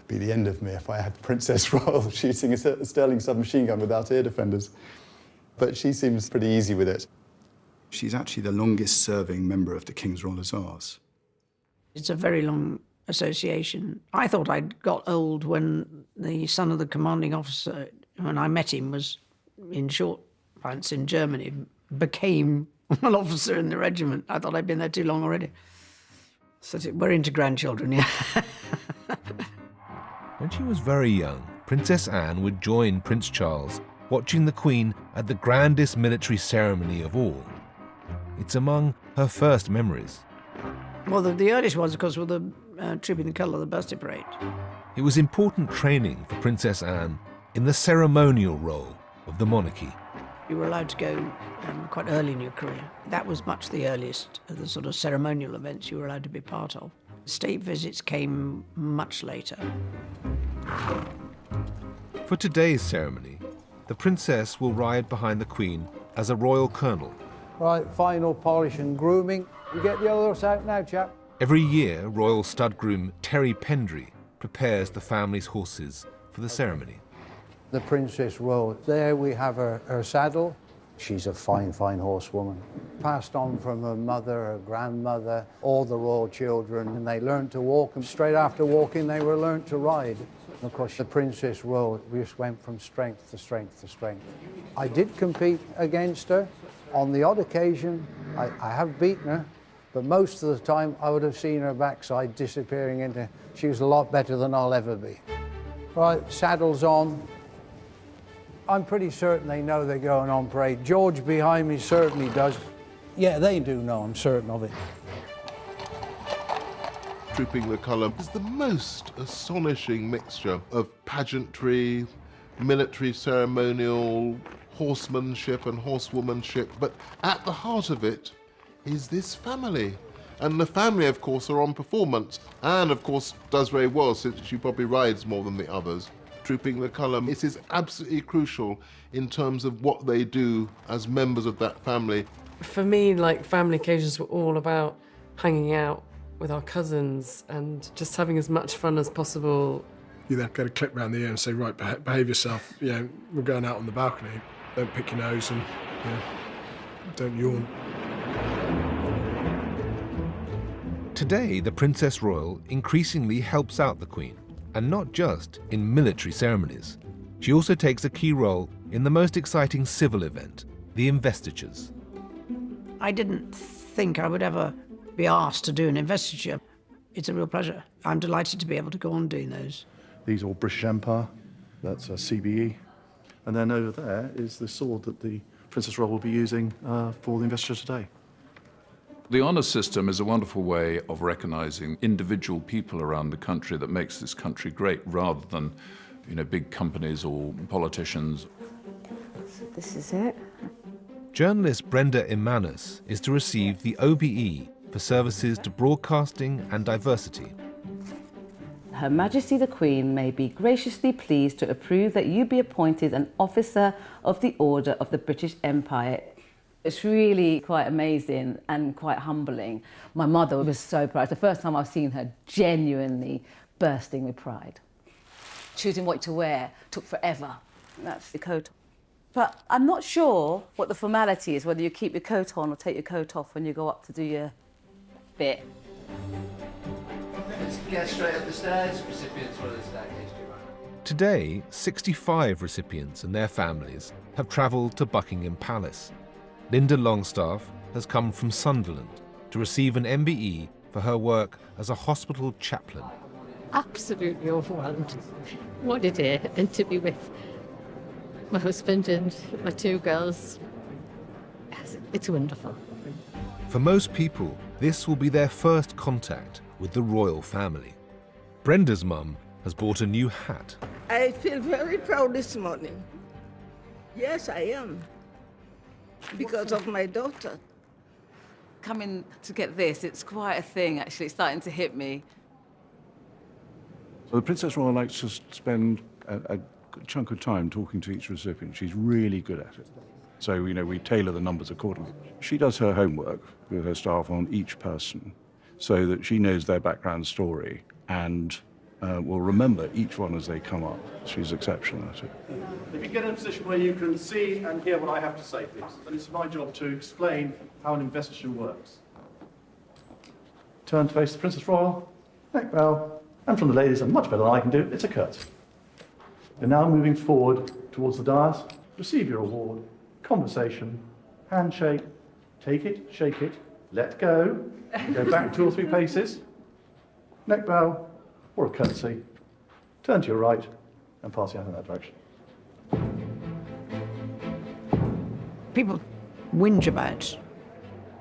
It'd be the end of me if I had Princess Royal shooting a Sterling submachine gun without air defenders. But she seems pretty easy with it. She's actually the longest serving member of the King's Royal Hussars. It's a very long association. I thought I'd got old when the son of the commanding officer, when I met him, was in short pants in Germany, became an officer in the regiment. I thought I'd been there too long already. So we're into grandchildren, yeah. When she was very young, Princess Anne would join Prince Charles watching the Queen at the grandest military ceremony of all. It's among her first memories. Well, the earliest ones, of course, were the Trooping the Colour, the birthday parade. It was important training for Princess Anne in the ceremonial role of the monarchy. You were allowed to go quite early in your career. That was much the earliest of the sort of ceremonial events you were allowed to be part of. State visits came much later. For today's ceremony, the princess will ride behind the Queen as a royal colonel. Right, final polish and grooming. You get the other horse out now, chap. Every year, royal stud groom Terry Pendry prepares the family's horses for the ceremony. The Princess Royal. There we have her saddle. She's a fine, fine horsewoman. Passed on from her mother, her grandmother, all the royal children, and they learned to walk, and straight after walking, they were learned to ride. And of course, the Princess Royal just went from strength to strength to strength. I did compete against her. On the odd occasion, I have beaten her, but most of the time, I would have seen her backside disappearing into... She was a lot better than I'll ever be. Right, saddle's on. I'm pretty certain they know they're going on parade. George behind me certainly does. Yeah, they do know, I'm certain of it. Trooping the Colour is the most astonishing mixture of pageantry, military ceremonial, horsemanship and horsewomanship, but at the heart of it is this family. And the family, of course, are on performance. Anne, of course, does very well since she probably rides more than the others. Trooping the Colour, it is absolutely crucial in terms of what they do as members of that family. For me, like, family occasions were all about hanging out with our cousins and just having as much fun as possible. You then get a clip round the ear and say, right, behave yourself. We're going out on the balcony. Don't pick your nose and don't yawn. Today, the Princess Royal increasingly helps out the Queen, and not just in military ceremonies. She also takes a key role in the most exciting civil event, the investitures. I didn't think I would ever be asked to do an investiture. It's a real pleasure. I'm delighted to be able to go on doing those. These are all British Empire, that's a CBE. And then over there is the sword that the Princess Royal will be using for the investiture today. The honour system is a wonderful way of recognising individual people around the country that makes this country great, rather than, big companies or politicians. So this is it. Journalist Brenda Imanus is to receive the OBE for services to broadcasting and diversity. Her Majesty the Queen may be graciously pleased to approve that you be appointed an officer of the Order of the British Empire. It's really quite amazing and quite humbling. My mother was so proud. It's the first time I've seen her genuinely bursting with pride. Choosing what to wear took forever. That's the coat. But I'm not sure what the formality is, whether you keep your coat on or take your coat off when you go up to do your bit. Let's get straight up the stairs. Recipients for the staircase. Today, 65 recipients and their families have travelled to Buckingham Palace. Linda Longstaff has come from Sunderland to receive an MBE for her work as a hospital chaplain. Absolutely overwhelmed. What a day, and to be with my husband and my two girls. It's wonderful. For most people, this will be their first contact with the royal family. Brenda's mum has bought a new hat. I feel very proud this morning. Yes, I am. Because of my daughter. Coming to get this, it's quite a thing, actually. It's starting to hit me. So the Princess Royal likes to spend a chunk of time talking to each recipient. She's really good at it. So, we tailor the numbers accordingly. She does her homework with her staff on each person so that she knows their background story and will remember each one as they come up. She's exceptional at it. If you get in a position where you can see and hear what I have to say, please, then it's my job to explain how an investiture works. Turn to face the Princess Royal, neck bow, and from the ladies, and much better than I can do, it's a curtsy. You're now moving forward towards the dais, receive your award, conversation, handshake, take it, shake it, let go back 2 or 3 paces, neck bow, or a curtsy, turn to your right, and pass your hand in that direction. People whinge about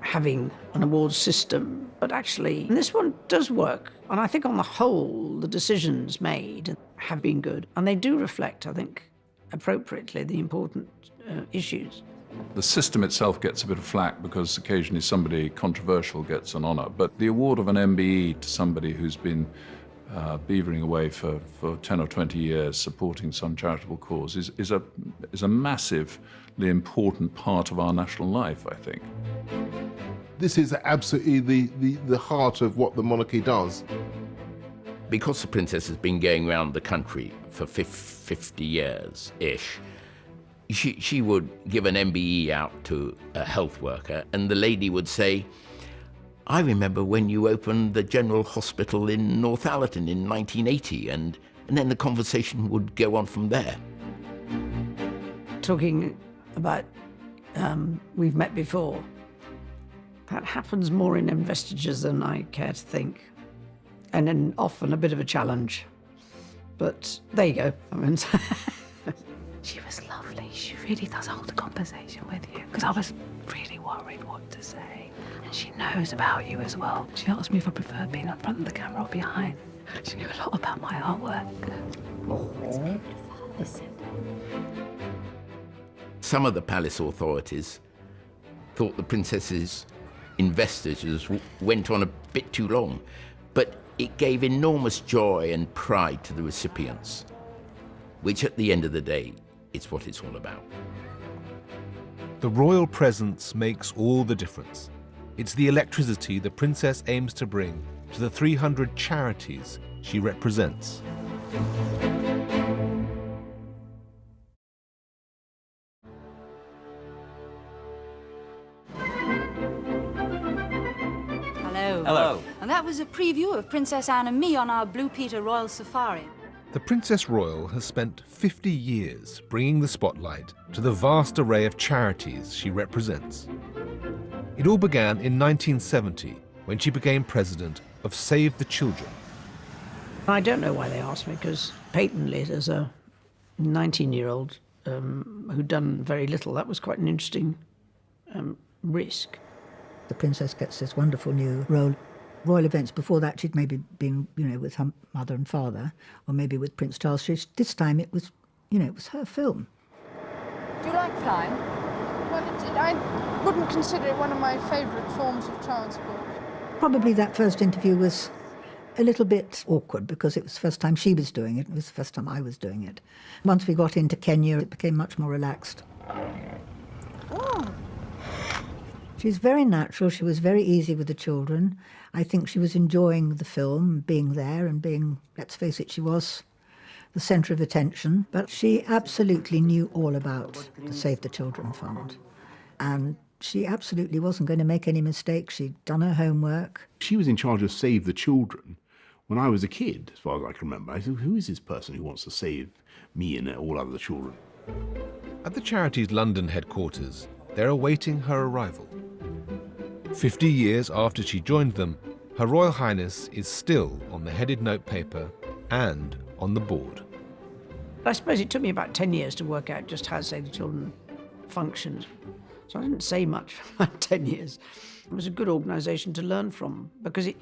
having an awards system, but actually this one does work. And I think on the whole, the decisions made have been good. And they do reflect, I think, appropriately the important issues. The system itself gets a bit of flack because occasionally somebody controversial gets an honour, but the award of an MBE to somebody who's been beavering away for 10 or 20 years supporting some charitable cause is a massively important part of our national life, I think. This is absolutely the heart of what the monarchy does. Because the princess has been going around the country for 50 years-ish, she would give an MBE out to a health worker, and the lady would say, I remember when you opened the General Hospital in Northallerton in 1980, and then the conversation would go on from there. Talking about we've met before, that happens more in investitures than I care to think, and then often a bit of a challenge. But there you go. I mean, She was lovely. She really does hold a conversation with you, because I was really worried what to say. And she knows about you as well. She asked me if I prefer being in front of the camera or behind. She knew a lot about my artwork. Oh, it's beautiful. Listen. Some of the palace authorities thought the princess's investitures went on a bit too long, but it gave enormous joy and pride to the recipients, which at the end of the day, is what it's all about. The royal presence makes all the difference. It's the electricity the princess aims to bring to the 300 charities she represents. Hello. And that was a preview of Princess Anne and me on our Blue Peter Royal Safari. The Princess Royal has spent 50 years bringing the spotlight to the vast array of charities she represents. It all began in 1970 when she became president of Save the Children. I don't know why they asked me, because patently, as a 19-year-old who'd done very little, that was quite an interesting risk. The princess gets this wonderful new role. Royal events before that, she'd maybe been, with her mother and father, or maybe with Prince Charles. This time it was, it was her film. Do you like flying? Well, I wouldn't consider it one of my favourite forms of transport. Probably that first interview was a little bit awkward because it was the first time she was doing it. It was the first time I was doing it. Once we got into Kenya, it became much more relaxed. Oh. She's very natural. She was very easy with the children. I think she was enjoying the film, being there and being, let's face it, she was the centre of attention. But she absolutely knew all about the Save the Children Fund. And she absolutely wasn't going to make any mistakes. She'd done her homework. She was in charge of Save the Children when I was a kid, as far as I can remember. I thought, who is this person who wants to save me and all other children? At the charity's London headquarters, they're awaiting her arrival. 50 years after she joined them, Her Royal Highness is still on the headed note paper and on the board. I suppose it took me about 10 years to work out just how Save the Children functioned. So I didn't say much for about 10 years. It was a good organisation to learn from, because if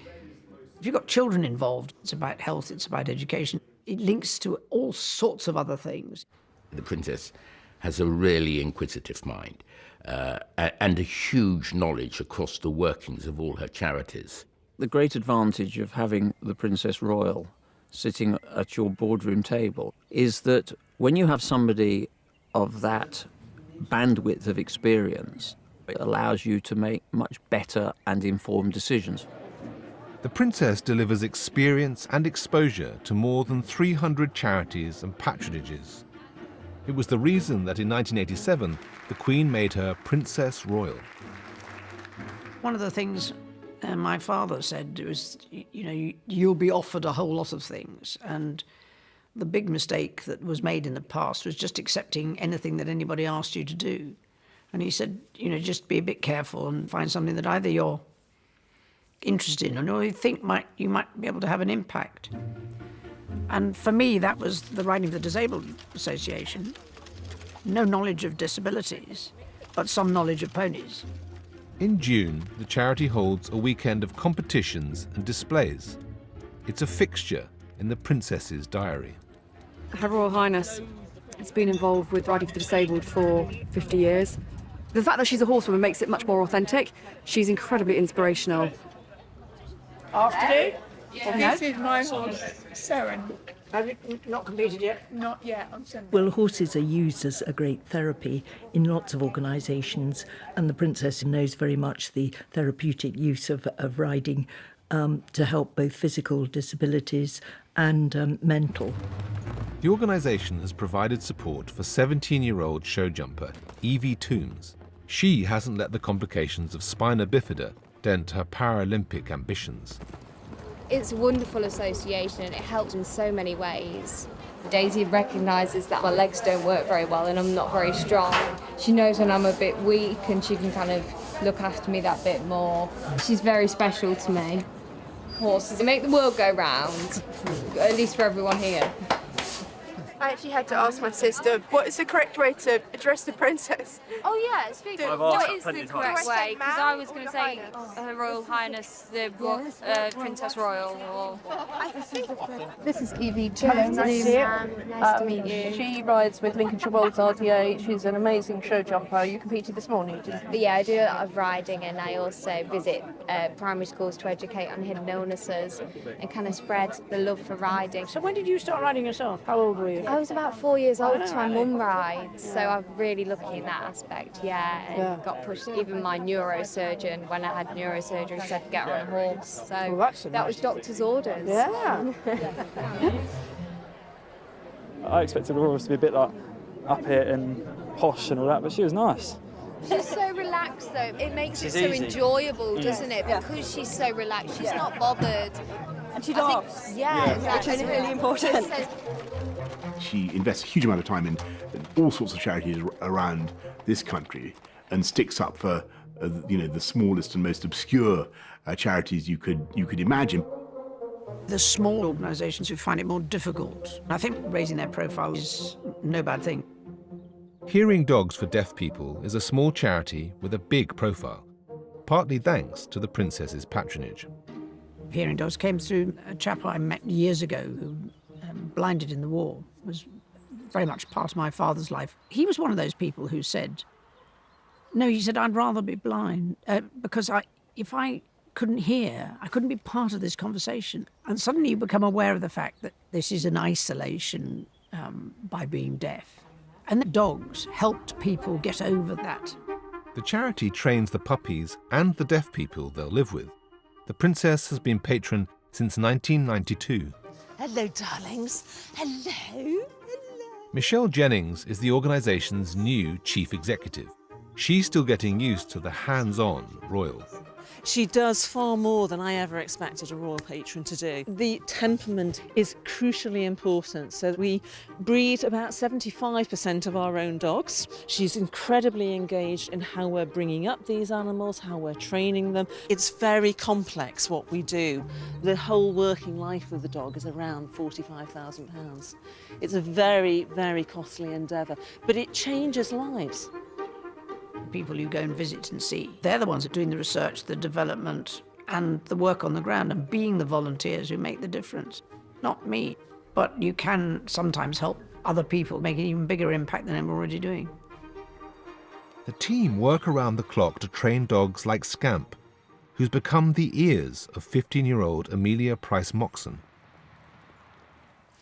you've got children involved, it's about health, it's about education. It links to all sorts of other things. The Princess has a really inquisitive mind and a huge knowledge across the workings of all her charities. The great advantage of having the Princess Royal sitting at your boardroom table is that when you have somebody of that bandwidth of experience, it allows you to make much better and informed decisions. The Princess delivers experience and exposure to more than 300 charities and patronages. It was the reason that in 1987, the Queen made her Princess Royal. One of the things my father said was, you'll be offered a whole lot of things. And the big mistake that was made in the past was just accepting anything that anybody asked you to do. And he said, just be a bit careful and find something that either you're interested in or you think you might be able to have an impact. And for me, that was the Riding of the Disabled Association. No knowledge of disabilities, but some knowledge of ponies. In June, the charity holds a weekend of competitions and displays. It's a fixture in the Princess's diary. Her Royal Highness has been involved with Riding for the Disabled for 50 years. The fact that she's a horsewoman makes it much more authentic. She's incredibly inspirational. Afternoon? Yeah. This is my horse, Seren. Have you not competed yet? Not yet, I'm sending. Well, horses are used as a great therapy in lots of organisations, and the Princess knows very much the therapeutic use of riding to help both physical disabilities and mental. The organisation has provided support for 17-year-old show jumper Evie Toombs. She hasn't let the complications of spina bifida dent her Paralympic ambitions. It's a wonderful association and it helps in so many ways. Daisy recognises that my legs don't work very well and I'm not very strong. She knows when I'm a bit weak and she can kind of look after me that bit more. She's very special to me. Horses make the world go round, at least for everyone here. I actually had to ask my sister, what is the correct way to address the princess? Oh yeah, speaking I've of asked what that is the plenty of correct times. way? Because I was going to say Her Royal Highness the Princess Royal. Or This is Evie. Hello, nice to meet you. She rides with Lincolnshire Wolds RDA. She's an amazing show jumper. You competed this morning, didn't you? But yeah, I do a lot of riding, and I also visit primary schools to educate on hidden illnesses and kind of spread the love for riding. So when did you start riding yourself? How old were you? I was about 4 years old, so my mum rides, so I'm really lucky in that aspect, and got pushed. Even my neurosurgeon, when I had neurosurgery, said get her on a horse, so that was doctor's orders. Yeah. I expected Aurora to be a bit like up here and posh and all that, but she was nice. She's so relaxed though, it makes She's it so easy. enjoyable, Yeah. doesn't it? Because she's so relaxed, she's not bothered. And she laughs. Exactly. Which is really important. She invests a huge amount of time in all sorts of charities around this country and sticks up for the smallest and most obscure charities you could imagine. The small organisations who find it more difficult. I think raising their profile is no bad thing. Hearing Dogs for Deaf People is a small charity with a big profile, partly thanks to the princess's patronage. Hearing Dogs came through a chap I met years ago who blinded in the war, was very much part of my father's life. He was one of those people who said, no, he said, I'd rather be blind because if I couldn't hear, I couldn't be part of this conversation. And suddenly you become aware of the fact that this is an isolation by being deaf. And the dogs helped people get over that. The charity trains the puppies and the deaf people they'll live with. The princess has been patron since 1992. Hello, darlings. Hello. Michelle Jennings is the organisation's new chief executive. She's still getting used to the hands-on royal. She does far more than I ever expected a royal patron to do. The temperament is crucially important. So we breed about 75% of our own dogs. She's incredibly engaged in how we're bringing up these animals, how we're training them. It's very complex what we do. The whole working life of the dog is around £45,000. It's a very, very costly endeavour, but it changes lives. People you go and visit and see, they're the ones that are doing the research, the development, and the work on the ground, and being the volunteers who make the difference. Not me, but you can sometimes help other people make an even bigger impact than I'm already doing. The team work around the clock to train dogs like Scamp, who's become the ears of 15-year-old Amelia Price-Moxon.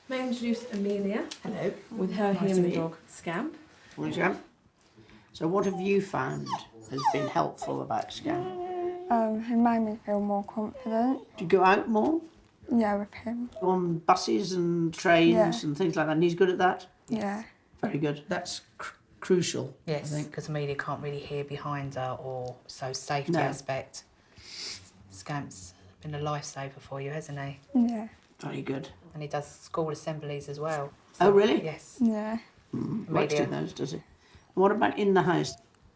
May I introduce Amelia? Hello. With her Nice to hearing meet you. dog, Scamp. Morning, Scamp. So what have you found has been helpful about Scamp? He made me feel more confident. Do you go out more? Yeah, with him. On buses and trains Yeah. and things like that, and he's good at that? Yeah. Very good. That's crucial. Yes, I think. because Amelia can't really hear behind her, or so safety No. aspect. Scamp's been a lifesaver for you, hasn't he? Yeah. Very good. And he does school assemblies as well. Oh, really? Yes. Yeah. Likes doing those, does he? What about in the house?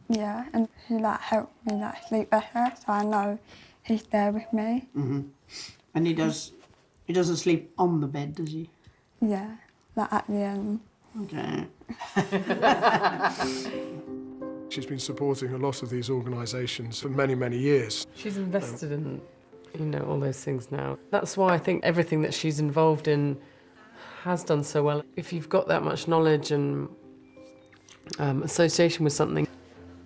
Yeah, and he helped me sleep better, so I know he's there with me. Mm-hmm. And he doesn't sleep on the bed, does he? Yeah, at the end. Okay. She's been supporting a lot of these organisations for many, many years. She's invested in, all those things now. That's why I think everything that she's involved in has done so well. If you've got that much knowledge and association with something,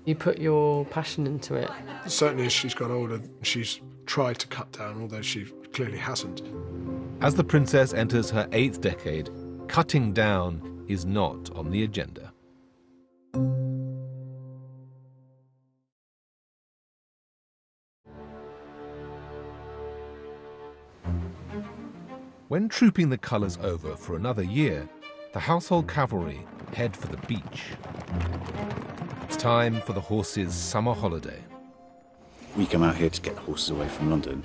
you put your passion into it. Certainly as she's got older, she's tried to cut down, although she clearly hasn't. As the princess enters her 8th decade, cutting down is not on the agenda. When trooping the colours over for another year, the household cavalry head for the beach. It's time for the horses' summer holiday. We come out here to get the horses away from London.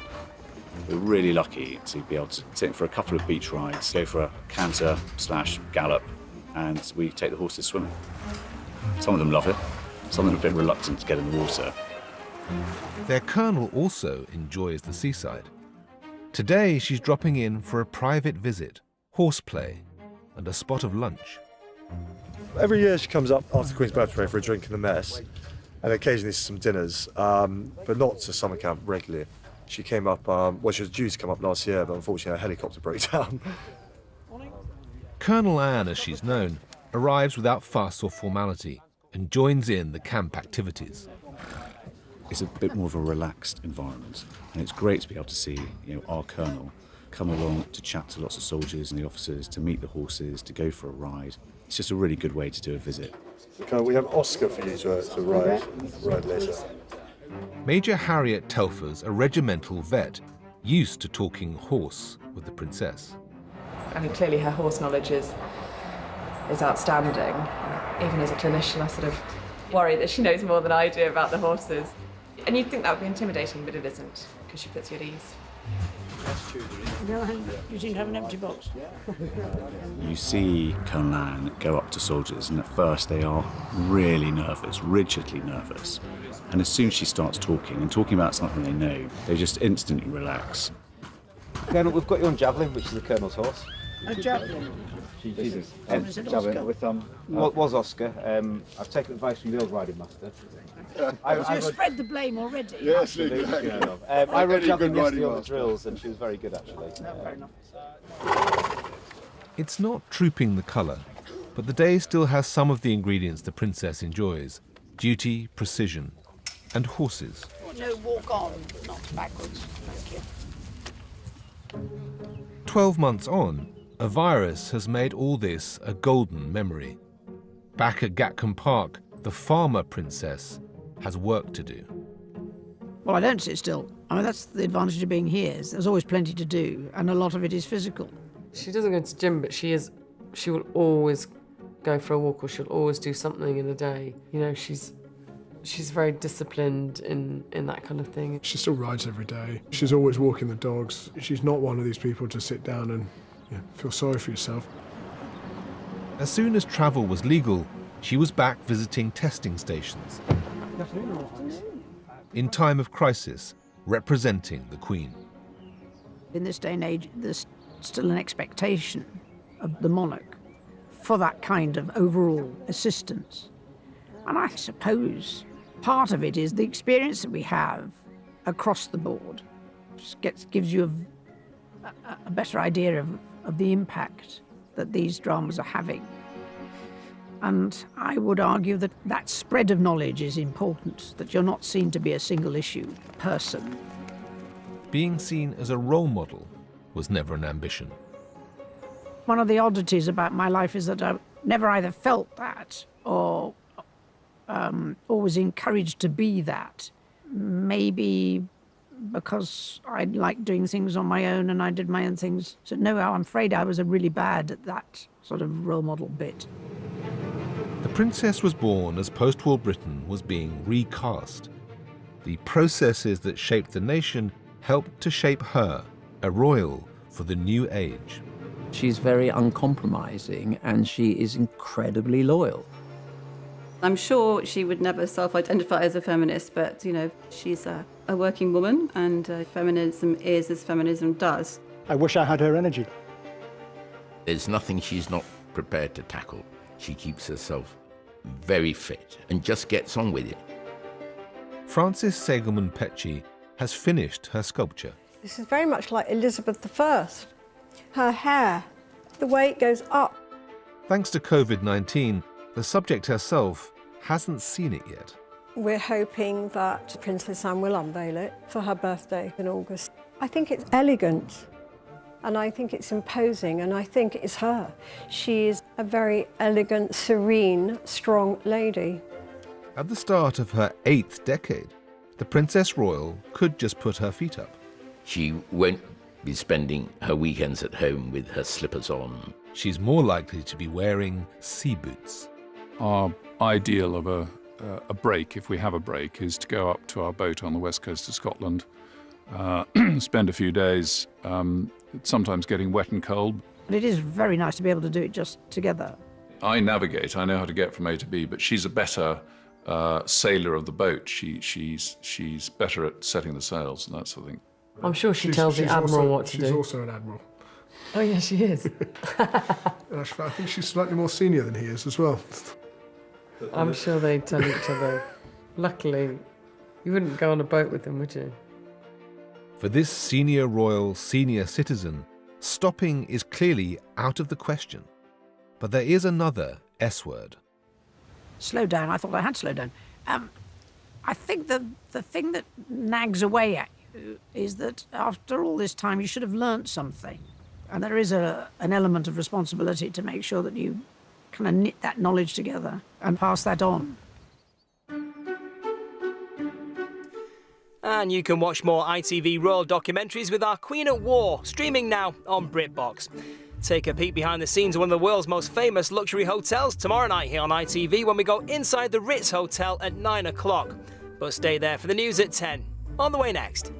We're really lucky to be able to take them for a couple of beach rides, go for a canter/gallop, and we take the horses swimming. Some of them love it, some of them are a bit reluctant to get in the water. Their colonel also enjoys the seaside. Today she's dropping in for a private visit, horseplay, and a spot of lunch. Every year she comes up after the Queen's birthday parade for a drink in the mess, and occasionally some dinners, but not to summer camp regularly. She came up, she was due to come up last year, but unfortunately her helicopter broke down. Colonel Anne, as she's known, arrives without fuss or formality and joins in the camp activities. It's a bit more of a relaxed environment, and it's great to be able to see, our colonel come along to chat to lots of soldiers and the officers, to meet the horses, to go for a ride. It's just a really good way to do a visit. We have Oscar for you to ride later. Major Harriet Telfers, a regimental vet, used to talking horse with the princess. I mean, clearly her horse knowledge is outstanding. Even as a clinician, I sort of worry that she knows more than I do about the horses. And you'd think that would be intimidating, but it isn't, because she puts you at ease. You seem to have an empty box. You see Colonel Anne go up to soldiers, and at first they are really nervous, rigidly nervous. And as soon as she starts talking, and talking about something they know, they just instantly relax. Colonel, we've got you on Javelin, which is the Colonel's horse. A javelin? Javelin with was Oscar. I've taken advice from the old riding master. You spread the blame already. Yes, exactly. I rode Javelin yesterday on the drills, and she was very good, actually. Fair enough. It's not trooping the colour, but the day still has some of the ingredients the princess enjoys: duty, precision, and horses. No, walk on, not backwards. Thank you. 12 months on, a virus has made all this a golden memory. Back at Gatcombe Park, the farmer princess has work to do. Well, I don't sit still. I mean, that's the advantage of being here. There's always plenty to do, and a lot of it is physical. She doesn't go to the gym, but she will always go for a walk, or she'll always do something in a day. She's very disciplined in that kind of thing. She still rides every day. She's always walking the dogs. She's not one of these people to sit down and feel sorry for yourself. As soon as travel was legal, she was back visiting testing stations. In time of crisis, representing the Queen. In this day and age, there's still an expectation of the monarch for that kind of overall assistance. And I suppose part of it is the experience that we have across the board gives you a better idea of the impact that these dramas are having. And I would argue that that spread of knowledge is important, that you're not seen to be a single issue person. Being seen as a role model was never an ambition. One of the oddities about my life is that I never either felt that or was encouraged to be that. Maybe because I liked doing things on my own and I did my own things. So no, I'm afraid I was really bad at that sort of role model bit. The princess was born as post-war Britain was being recast. The processes that shaped the nation helped to shape her, a royal for the new age. She's very uncompromising, and she is incredibly loyal. I'm sure she would never self-identify as a feminist, but, she's a working woman, and feminism is as feminism does. I wish I had her energy. There's nothing she's not prepared to tackle. She keeps herself very fit and just gets on with it. Frances Segelman-Petchy has finished her sculpture. This is very much like Elizabeth I. Her hair, the way it goes up. Thanks to COVID-19, the subject herself hasn't seen it yet. We're hoping that Princess Anne will unveil it for her birthday in August. I think it's elegant, and I think it's imposing, and I think it's her. She is a very elegant, serene, strong lady. At the start of her 8th decade, the Princess Royal could just put her feet up. She won't be spending her weekends at home with her slippers on. She's more likely to be wearing sea boots. Our ideal of a break, if we have a break, is to go up to our boat on the west coast of Scotland, spend a few days, sometimes getting wet and cold. But it is very nice to be able to do it just together. I navigate, I know how to get from A to B, but she's a better sailor of the boat. She's better at setting the sails and that sort of thing. I'm sure she tells the Admiral what to do. She's also an Admiral. Oh, yeah, she is. In actual fact, I think she's slightly more senior than he is as well. I'm sure they tell each other. Luckily, you wouldn't go on a boat with them, would you? For this senior royal, senior citizen, stopping is clearly out of the question. But there is another S word. Slow down. I thought I had slowed down. I think the thing that nags away at you is that after all this time, you should have learnt something. And there is an element of responsibility to make sure that you kind of knit that knowledge together and pass that on. And you can watch more ITV Royal documentaries with our Queen at War, streaming now on BritBox. Take a peek behind the scenes of one of the world's most famous luxury hotels tomorrow night here on ITV when we go inside the Ritz Hotel at 9 o'clock. But stay there for the news at 10. On the way next.